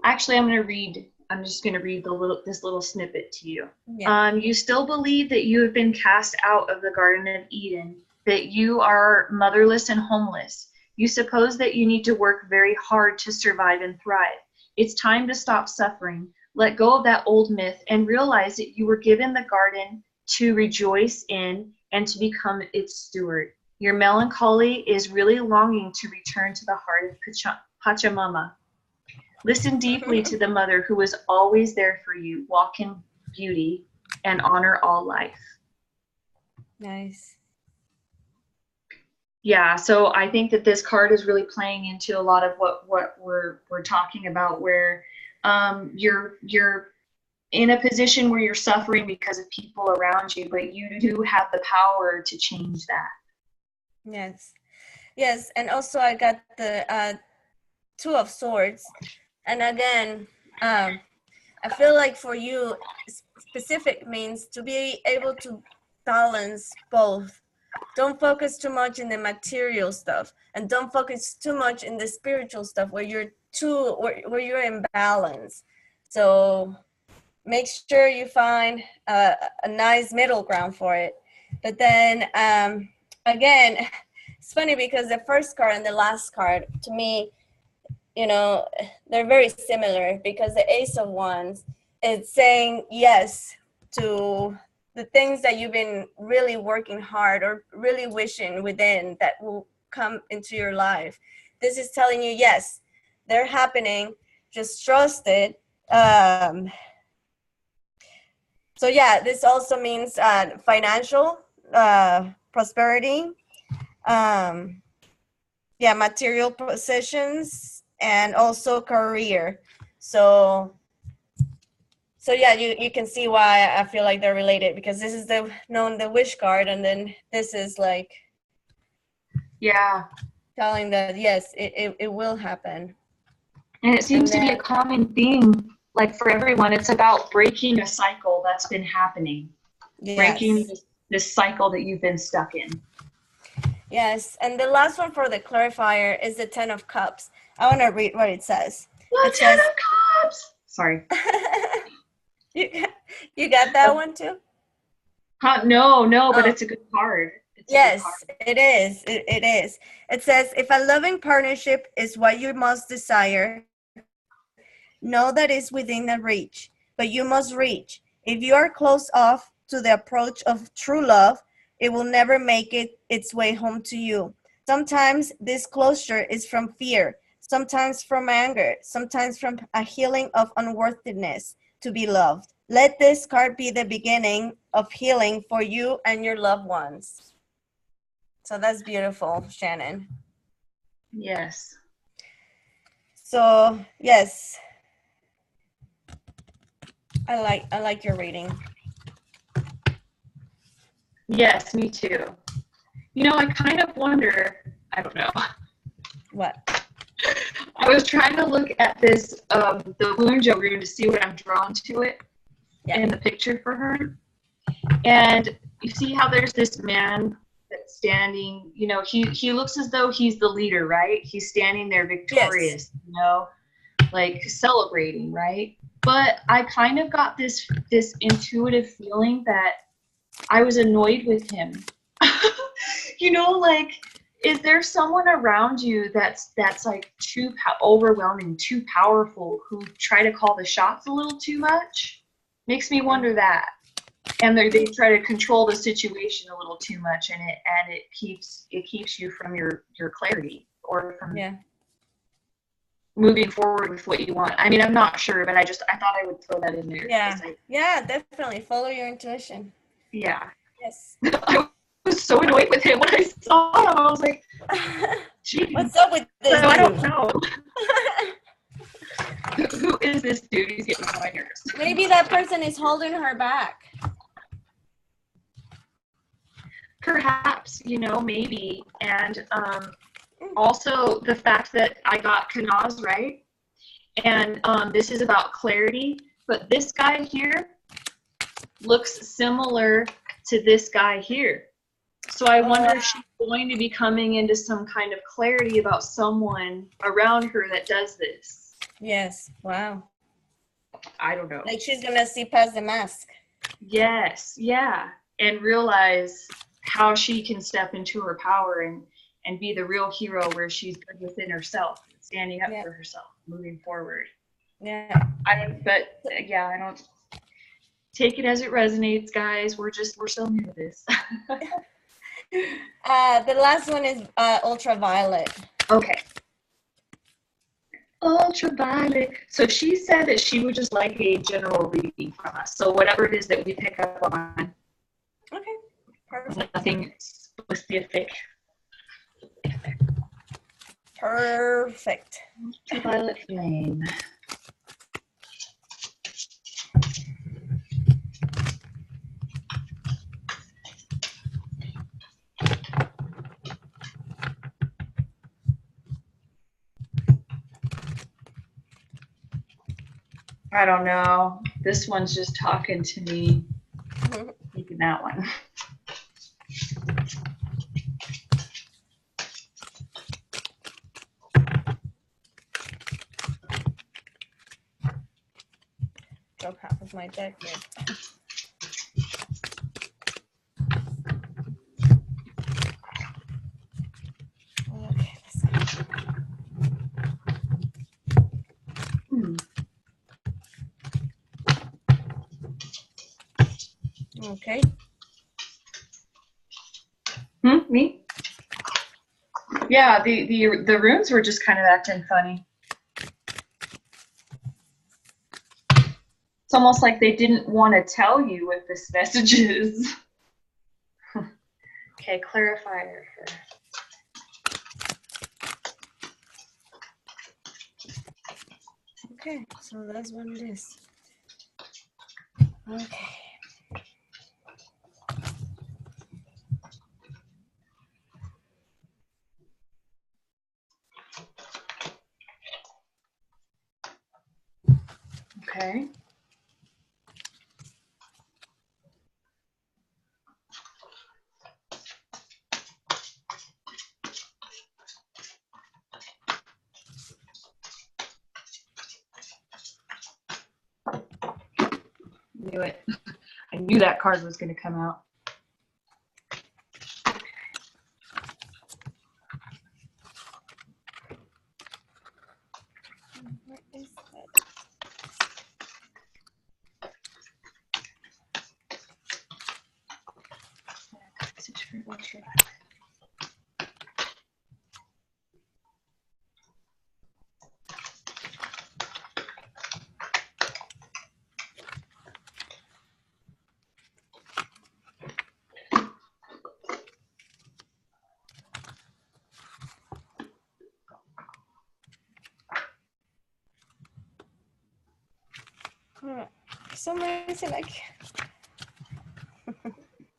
actually I'm just going to read this little snippet to you. Yeah. You still believe that you have been cast out of the Garden of Eden, that you are motherless and homeless. You suppose that you need to work very hard to survive and thrive. It's time to stop suffering. Let go of that old myth and realize that you were given the garden to rejoice in and to become its steward. Your melancholy is really longing to return to the heart of Pachamama. Listen deeply to the mother who is always there for you. Walk in beauty and honor all life. Nice. Yeah, so I think that this card is really playing into a lot of what we're talking about, where you're in a position where you're suffering because of people around you, but you do have the power to change that. Yes, and also I got the Two of Swords. And again, I feel like for you, specific means to be able to balance both. Don't focus too much in the material stuff, and don't focus too much in the spiritual stuff where you're in balance. So make sure you find a nice middle ground for it. But then again, it's funny because the first card and the last card, to me, they're very similar, because the Ace of Wands is saying yes to the things that you've been really working hard or really wishing within that will come into your life. This is telling you, yes, they're happening. Just trust it. So yeah, this also means financial prosperity. Material possessions, and also career. So yeah, you can see why I feel like they're related, because this is the wish card, and then this is like telling that yes, it will happen. And it seems to be a common theme, like for everyone. It's about breaking a cycle that's been happening. Yes. Breaking this cycle that you've been stuck in. Yes, and the last one for the clarifier is the Ten of Cups. I want to read what it says. Ten of Cups! Sorry. You got that one too? No, but it's a good card. Yes, it is. It is. It says, if a loving partnership is what you most desire, know that it's within the reach, but you must reach. If you are closed off to the approach of true love, it will never make its way home to you. Sometimes this closure is from fear, sometimes from anger, sometimes from a healing of unworthiness to be loved. Let this card be the beginning of healing for you and your loved ones. So that's beautiful, Shannon. Yes. So, yes. I like your reading. Yes, me too. I kind of wonder, I don't know. What? I was trying to look at this, the Lunjo rune, to see what I'm drawn to it in the picture for her. And you see how there's this man that's standing, he looks as though he's the leader, right? He's standing there victorious, like celebrating, right? But I kind of got this intuitive feeling that I was annoyed with him. Is there someone around you that's like too overwhelming, too powerful, who try to call the shots a little too much? Makes me wonder that. And they try to control the situation a little too much, and it keeps you from your clarity or from moving forward with what you want. I mean, I'm not sure, but I thought I would throw that in there. Yeah, definitely follow your intuition. Yeah. Yes. I was so annoyed with him when I saw him. I was like, geez. What's up with this dude? I don't know. Who is this dude? He's getting on my nerves. Maybe that person is holding her back. Perhaps, maybe. And also the fact that I got Kanaz right. And this is about clarity. But this guy here looks similar to this guy here. So I wonder if she's going to be coming into some kind of clarity about someone around her that does this. Yes. Wow. I don't know. Like she's going to see past the mask. Yes. Yeah. And realize how she can step into her power and be the real hero where she's good within herself, standing up for herself, moving forward. Yeah. I don't take it as it resonates, guys. We're so new to this. The last one is Ultraviolet. Okay. Ultraviolet. So she said that she would just like a general reading from us. So whatever it is that we pick up on. Okay. Perfect. Nothing specific. Perfect. Ultraviolet flame. I don't know. This one's just talking to me. Taking that one. Drop half of my deck here. Okay, let's see. Okay. Me? Yeah, the runes were just kind of acting funny. It's almost like they didn't want to tell you what this message is. Okay, clarifier here. Okay, so that's what it is. Okay. Okay. Knew it. I knew that card was going to come out. What is that? For some reason I can't.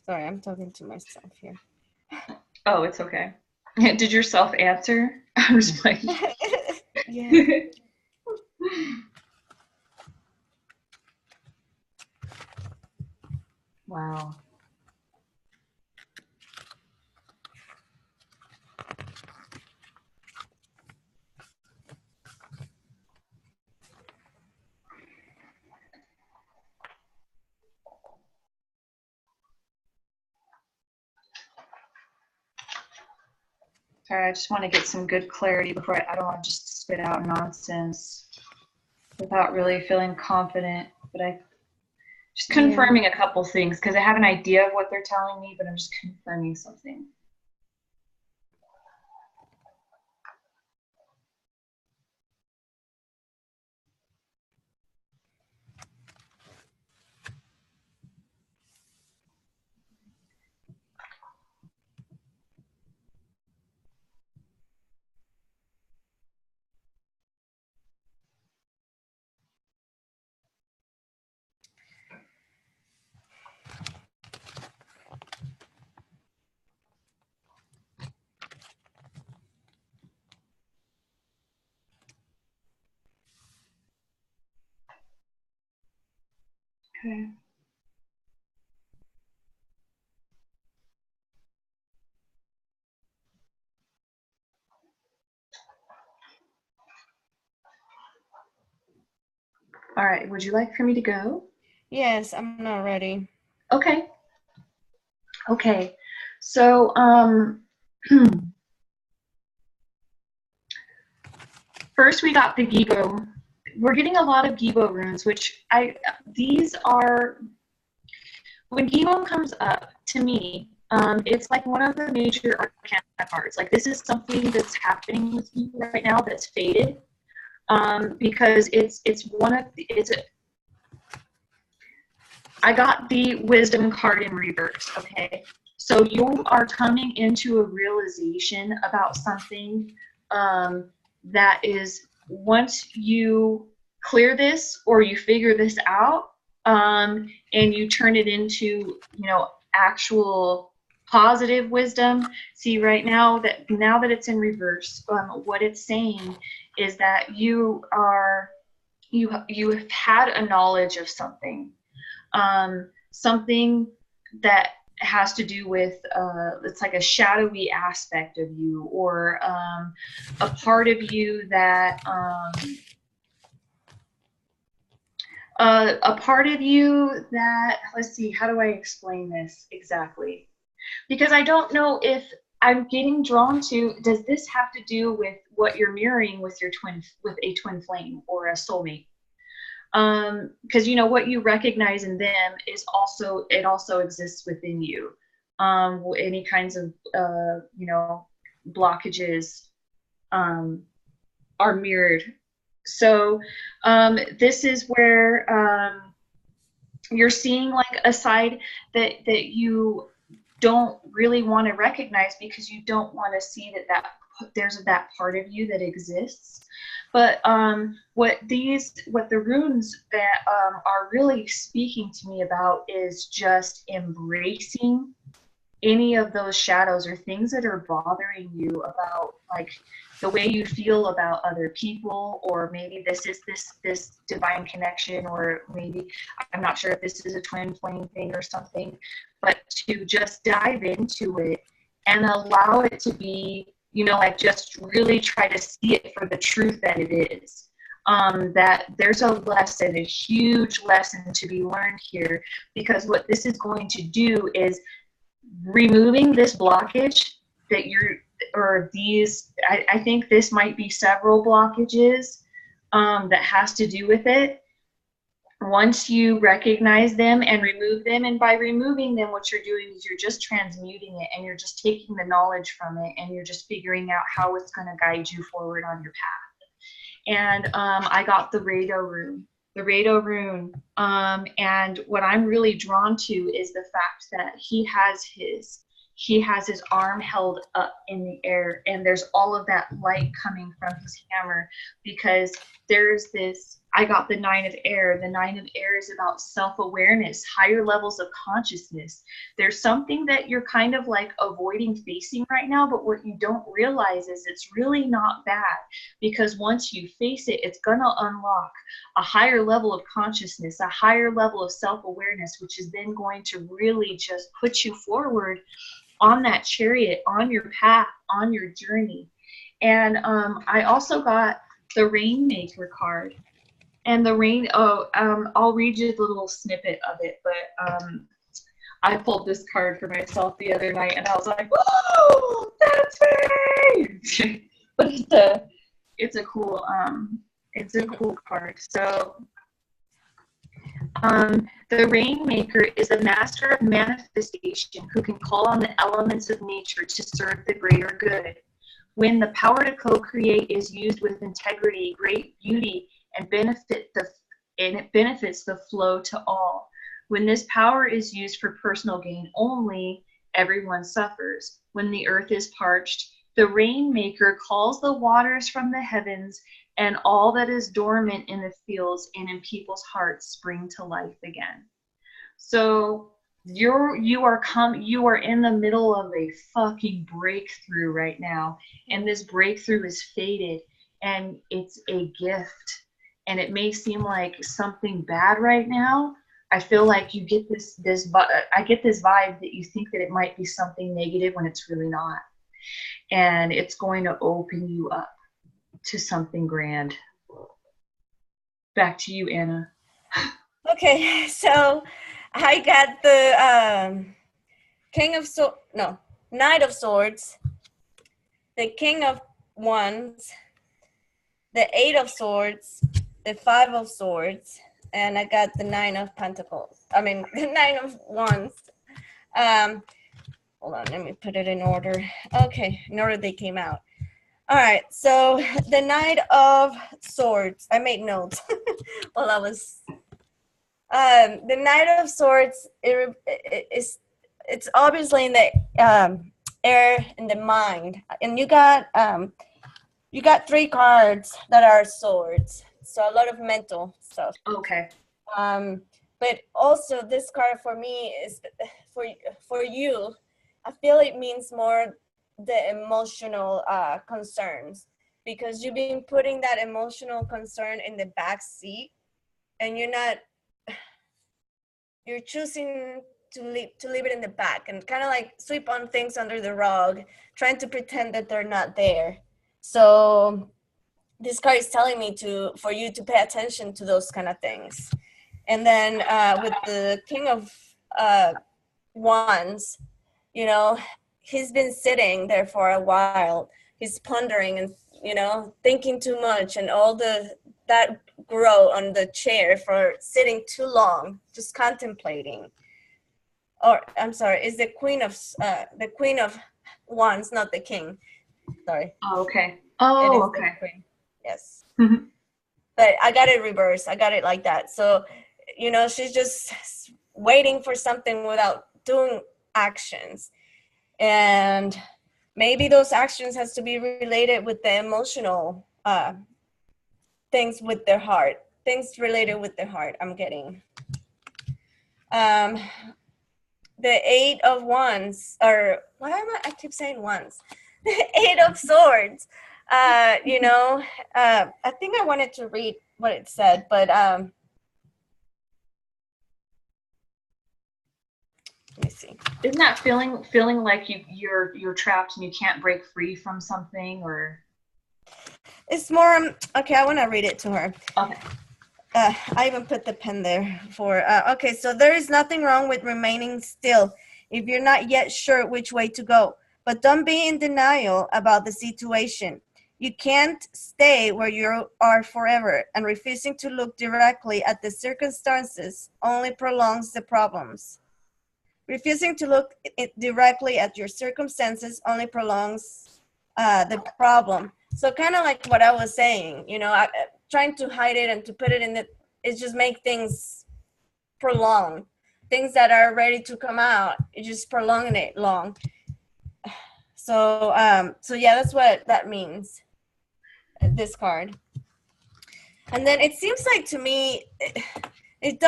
Sorry, I'm talking to myself here. Oh, it's okay. Did yourself answer? I was playing. Yeah. Wow. Sorry, I just want to get some good clarity before I don't want to just spit out nonsense without really feeling confident. But Just Yeah. confirming a couple things because I have an idea of what they're telling me, but I'm just confirming something. Okay. All right. Would you like for me to go? Yes, I'm not ready. Okay. Okay. So, first we got the Gibo. We're getting a lot of Gibo runes, which these are, when Gibo comes up to me, it's like one of the major arcana cards. Like this is something that's happening with you right now that's faded, because I got the wisdom card in reverse. Okay, so you are coming into a realization about something, that is, once you clear this or you figure this out, and you turn it into, actual positive wisdom. See, right now that it's in reverse, what it's saying is that you have had a knowledge of something, something that has to do with, it's like a shadowy aspect of you, or a part of you that, let's see, how do I explain this exactly? Because I don't know if I'm getting drawn to, does this have to do with what you're mirroring with a twin flame or a soulmate? Because what you recognize in them also exists within you. Any kinds of blockages are mirrored. So this is where you're seeing like a side that you don't really want to recognize, because you don't want to see that there's that part of you that exists. But what the runes that are really speaking to me about is just embracing any of those shadows or things that are bothering you about, like, the way you feel about other people, or maybe this is this divine connection, or maybe, I'm not sure if this is a twin flame thing or something, but to just dive into it and allow it to be, like, just really try to see it for the truth that it is. That there's a huge lesson to be learned here, because what this is going to do is removing this blockage that I think this might be several blockages that has to do with it. Once you recognize them and remove them, and by removing them, what you're doing is you're just transmuting it, and you're just taking the knowledge from it, and you're just figuring out how it's going to guide you forward on your path. And I got the Rado rune. And what I'm really drawn to is the fact that he has his arm held up in the air, and there's all of that light coming from his hammer, because there's this, I got the 9 of air. The 9 of air is about self-awareness, higher levels of consciousness. There's something that you're kind of like avoiding facing right now, but what you don't realize is it's really not bad, because once you face it, it's going to unlock a higher level of consciousness, a higher level of self-awareness, which is then going to really just put you forward on that chariot, on your path, on your journey. And I also got the Rainmaker card. And the rain, I'll read you the little snippet of it, but I pulled this card for myself the other night, and I was like, "Whoa, that's me!" But it's a cool card. So The Rainmaker is a master of manifestation who can call on the elements of nature to serve the greater good. When the power to co-create is used with integrity, great beauty, and it benefits the flow to all. When this power is used for personal gain only, everyone suffers. When the earth is parched, the Rainmaker calls the waters from the heavens, and all that is dormant in the fields and in people's hearts spring to life again. So you are in the middle of a fucking breakthrough right now, and this breakthrough is fated, and it's a gift, and it may seem like something bad right now. I feel like you get I get this vibe that you think that it might be something negative when it's really not, and it's going to open you up to something grand. Back to you, Anna. Okay, so I got the Knight of Swords, the King of Wands, the Eight of Swords, the Five of Swords, and I got the Nine of Pentacles. I mean, the Nine of Wands. Hold on, let me put it in order. Okay, in order they came out. All right, so the Knight of Swords. I made notes while I was. The Knight of Swords. It's obviously in the air, in the mind, and you got three cards that are swords. So a lot of mental stuff. Okay. But also this card for me is for you. I feel it means more the emotional concerns, because you've been putting that emotional concern in the back seat, and you're choosing to leave it in the back and kind of like sweep on things under the rug, trying to pretend that they're not there. So this card is telling me for you to pay attention to those kind of things. And then with the King of Wands, you know, he's been sitting there for a while. He's pondering and, you know, thinking too much, and all that grow on the chair for sitting too long, just contemplating. Or I'm sorry, is the Queen of Wands, not the King. Sorry. Oh, okay. Oh, okay. Yes. Mm-hmm. But I got it reversed. I got it like that. So, you know, she's just waiting for something without doing actions. And maybe those actions has to be related with the emotional things with their heart. Things related with their heart, I'm getting. The Eight of Wands, or I keep saying wands. The Eight of Swords. You know, I think I wanted to read what it said, but let me see. Isn't that feeling like you're trapped and you can't break free from something, or? It's more okay. I want to read it to her. Okay. I even put the pen there for. Okay, so there is nothing wrong with remaining still if you're not yet sure which way to go, but don't be in denial about the situation. You can't stay where you are forever, and refusing to look directly at the circumstances only prolongs the problems. Refusing to look directly at your circumstances only prolongs the problem. So kind of like what I was saying, you know, trying to hide it and to put it in it just make things prolong. Things that are ready to come out, it just prolonging it long. So yeah, that's what that means. This card. And then it seems like to me, it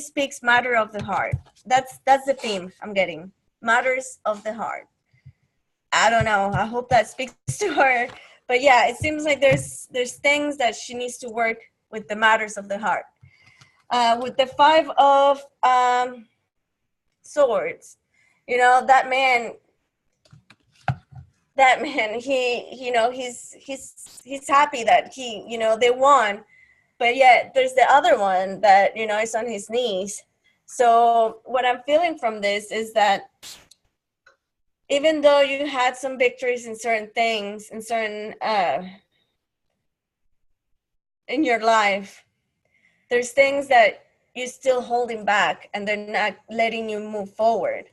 speaks matter of the heart. That's the theme I'm getting. Matters of the heart. I don't know. I hope that speaks to her. But yeah, it seems like there's things that she needs to work with, the matters of the heart. With the Five of Swords, you know, that man, he's happy that they won, but yet there's the other one that, you know, is on his knees. So what I'm feeling from this is that even though you had some victories in certain things, in certain in your life, there's things that you're still holding back and they're not letting you move forward.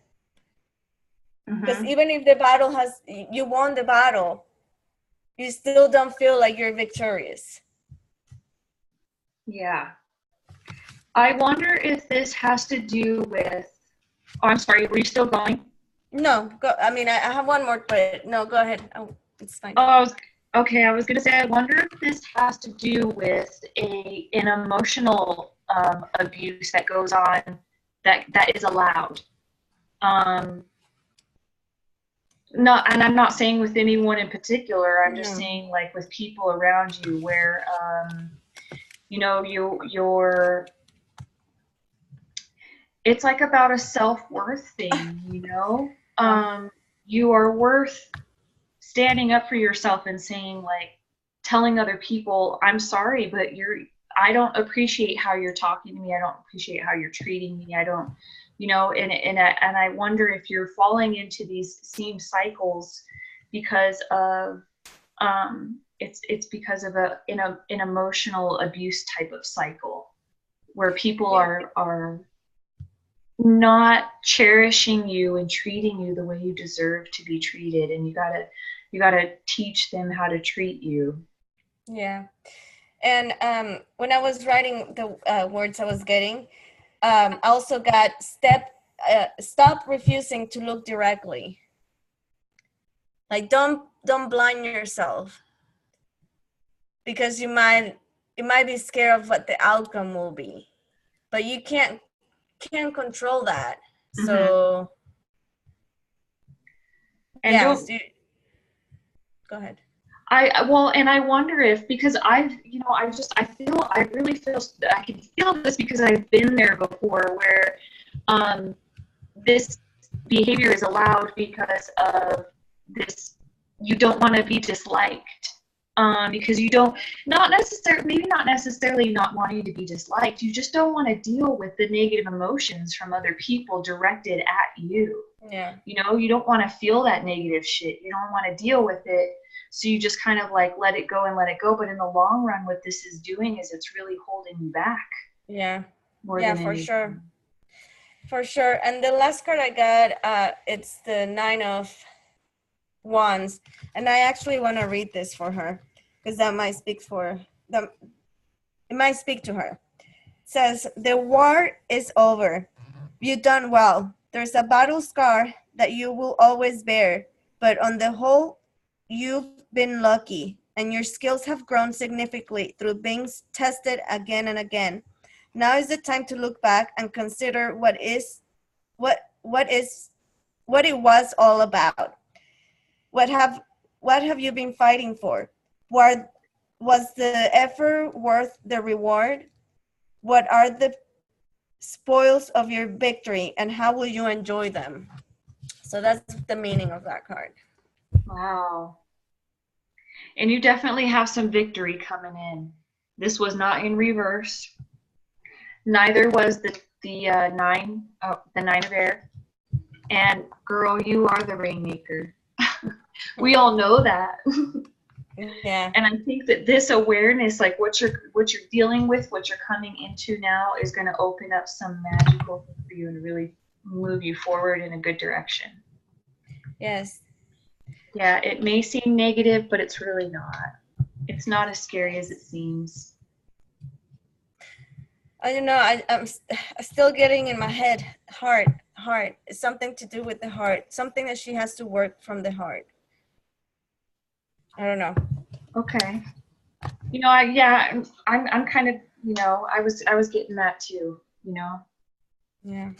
Because even if the battle you won the battle, you still don't feel like you're victorious. Yeah. I wonder if this has to do with, oh, I'm sorry, were you still going? No, go. I mean, I have one more, but no, go ahead. Oh, it's fine. Oh, I was going to say, I wonder if this has to do with an emotional abuse that goes on that is allowed. Not, and I'm not saying with anyone in particular. I'm just saying like with people around you, where you know, you're. It's like about a self-worth thing, you know. You are worth standing up for yourself and saying, like, telling other people, I'm sorry, but I don't appreciate how you're talking to me. I don't appreciate how you're treating me. I don't, you know, and I wonder if you're falling into these same cycles because of, it's because of an emotional abuse type of cycle where people are not cherishing you and treating you the way you deserve to be treated, and you gotta teach them how to treat you. Yeah. And when I was writing the words I was getting, I also got stop refusing to look directly. Like don't blind yourself, because you might be scared of what the outcome will be, but you can't control that. So and yeah, go ahead. I wonder if, because I really feel I can feel this because I've been there before, where this behavior is allowed because of this. You don't want to be disliked, because you don't, not necessarily not wanting to be disliked. You just don't want to deal with the negative emotions from other people directed at you. Yeah. You know, you don't want to feel that negative shit. You don't want to deal with it. So you just kind of like let it go. But in the long run, what this is doing is it's really holding you back. Yeah. More yeah, than for anything. sure. For sure. And the last card I got, it's the 9 of Wands. And I actually want to read this for her, because that might speak for them. It might speak to her. It says, the war is over. You've done well. There's a battle scar that you will always bear, but on the whole, you've been lucky, and your skills have grown significantly through being tested again and again. Now is the time to look back and consider what it was all about. What have you been fighting for? Was the effort worth the reward? What are the spoils of your victory, and how will you enjoy them? So that's the meaning of that card. Wow. And you definitely have some victory coming in. This was not in reverse. Neither was the nine of air. And girl, you are the rainmaker. We all know that. Yeah. And I think that this awareness, like what you're dealing with, what you're coming into now, is going to open up some magical thing for you and really move you forward in a good direction. Yes. Yeah, it may seem negative, but it's really not. It's not as scary as it seems. I don't know. I'm still getting in my head. Heart. It's something to do with the heart. Something that she has to work from the heart. I don't know. Okay. You know, I'm kind of, you know, I was getting that too, you know. Yeah.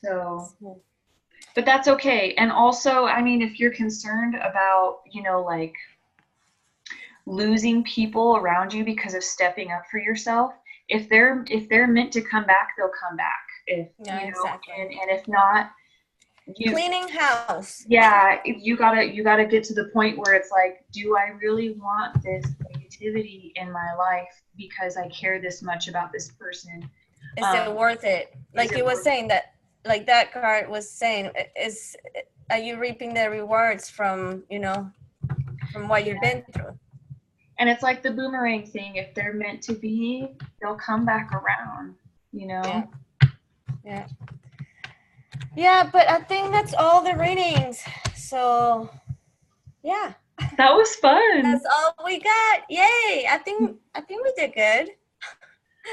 So, but that's okay. And also, I mean, if you're concerned about, you know, like losing people around you because of stepping up for yourself, if they're meant to come back, they'll come back. If yeah, you know, exactly. and if not, cleaning house. Yeah, you gotta get to the point where it's like, do I really want this negativity in my life because I care this much about this person? Is it worth it? Like you were saying that, like that card was saying, are you reaping the rewards from, you know, from what you've been through? And it's like the boomerang thing. If they're meant to be, they'll come back around, you know? Yeah. Yeah. Yeah, but I think that's all the readings. So, yeah. That was fun. That's all we got. Yay. I think we did good.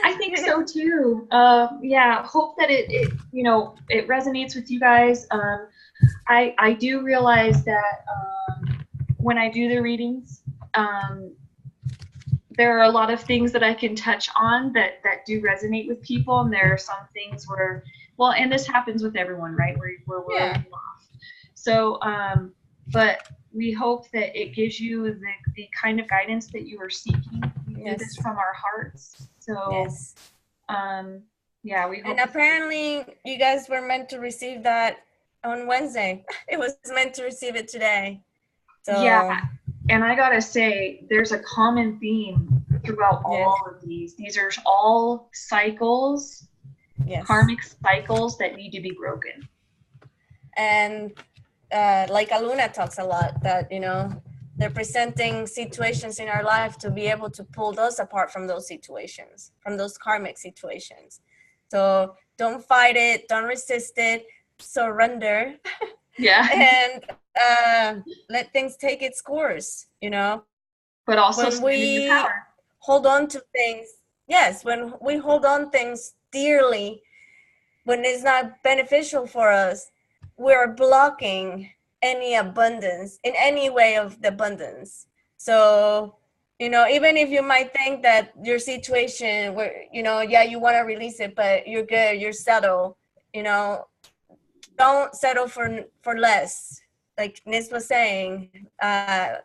I think so too. Yeah, hope that it you know, it resonates with you guys. I do realize that when I do the readings, there are a lot of things that I can touch on that do resonate with people, and there are some things where, well, and this happens with everyone, right? Where we're a little off. So, but we hope that it gives you the kind of guidance that you are seeking. We do this from our hearts. So, yeah, we hope. And apparently, you guys were meant to receive that on Wednesday. It was meant to receive it today. So yeah, and I gotta say, there's a common theme throughout all of these. These are all cycles, karmic cycles that need to be broken. And like Aluna talks a lot, that, you know, they're presenting situations in our life to be able to pull those apart from those situations, from those karmic situations. So don't fight it, don't resist it, surrender. And let things take its course, you know. But also when we hold on to things, when we hold on things dearly, when it's not beneficial for us, we're blocking any abundance in any way of the abundance. So, you know, even if you might think that your situation where, you know, you want to release it, but you're good, you're settled, you know, don't settle for less. Like Nizz was saying,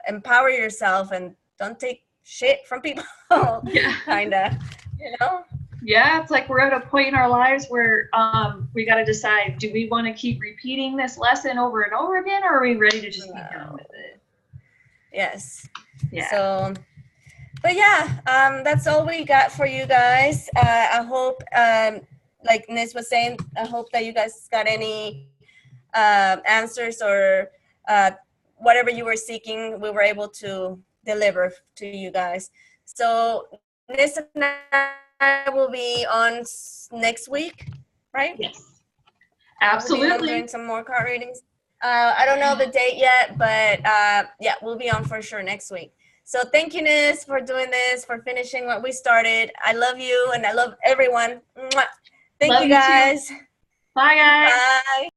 empower yourself and don't take shit from people. Kinda, you know. Yeah, it's like we're at a point in our lives where we got to decide: do we want to keep repeating this lesson over and over again, or are we ready to just be done with it? Yes. Yeah. So, but yeah, that's all we got for you guys. I hope, like Nizz was saying, I hope that you guys got any answers or whatever you were seeking, we were able to deliver to you guys. So Nizz and I will be on next week, right? Yes, absolutely. We'll be doing some more card readings. I don't know the date yet, but yeah, we'll be on for sure next week. So thank you, Nizz, for doing this, for finishing what we started. I love you, and I love everyone. Thank you, guys. Bye, guys. Bye.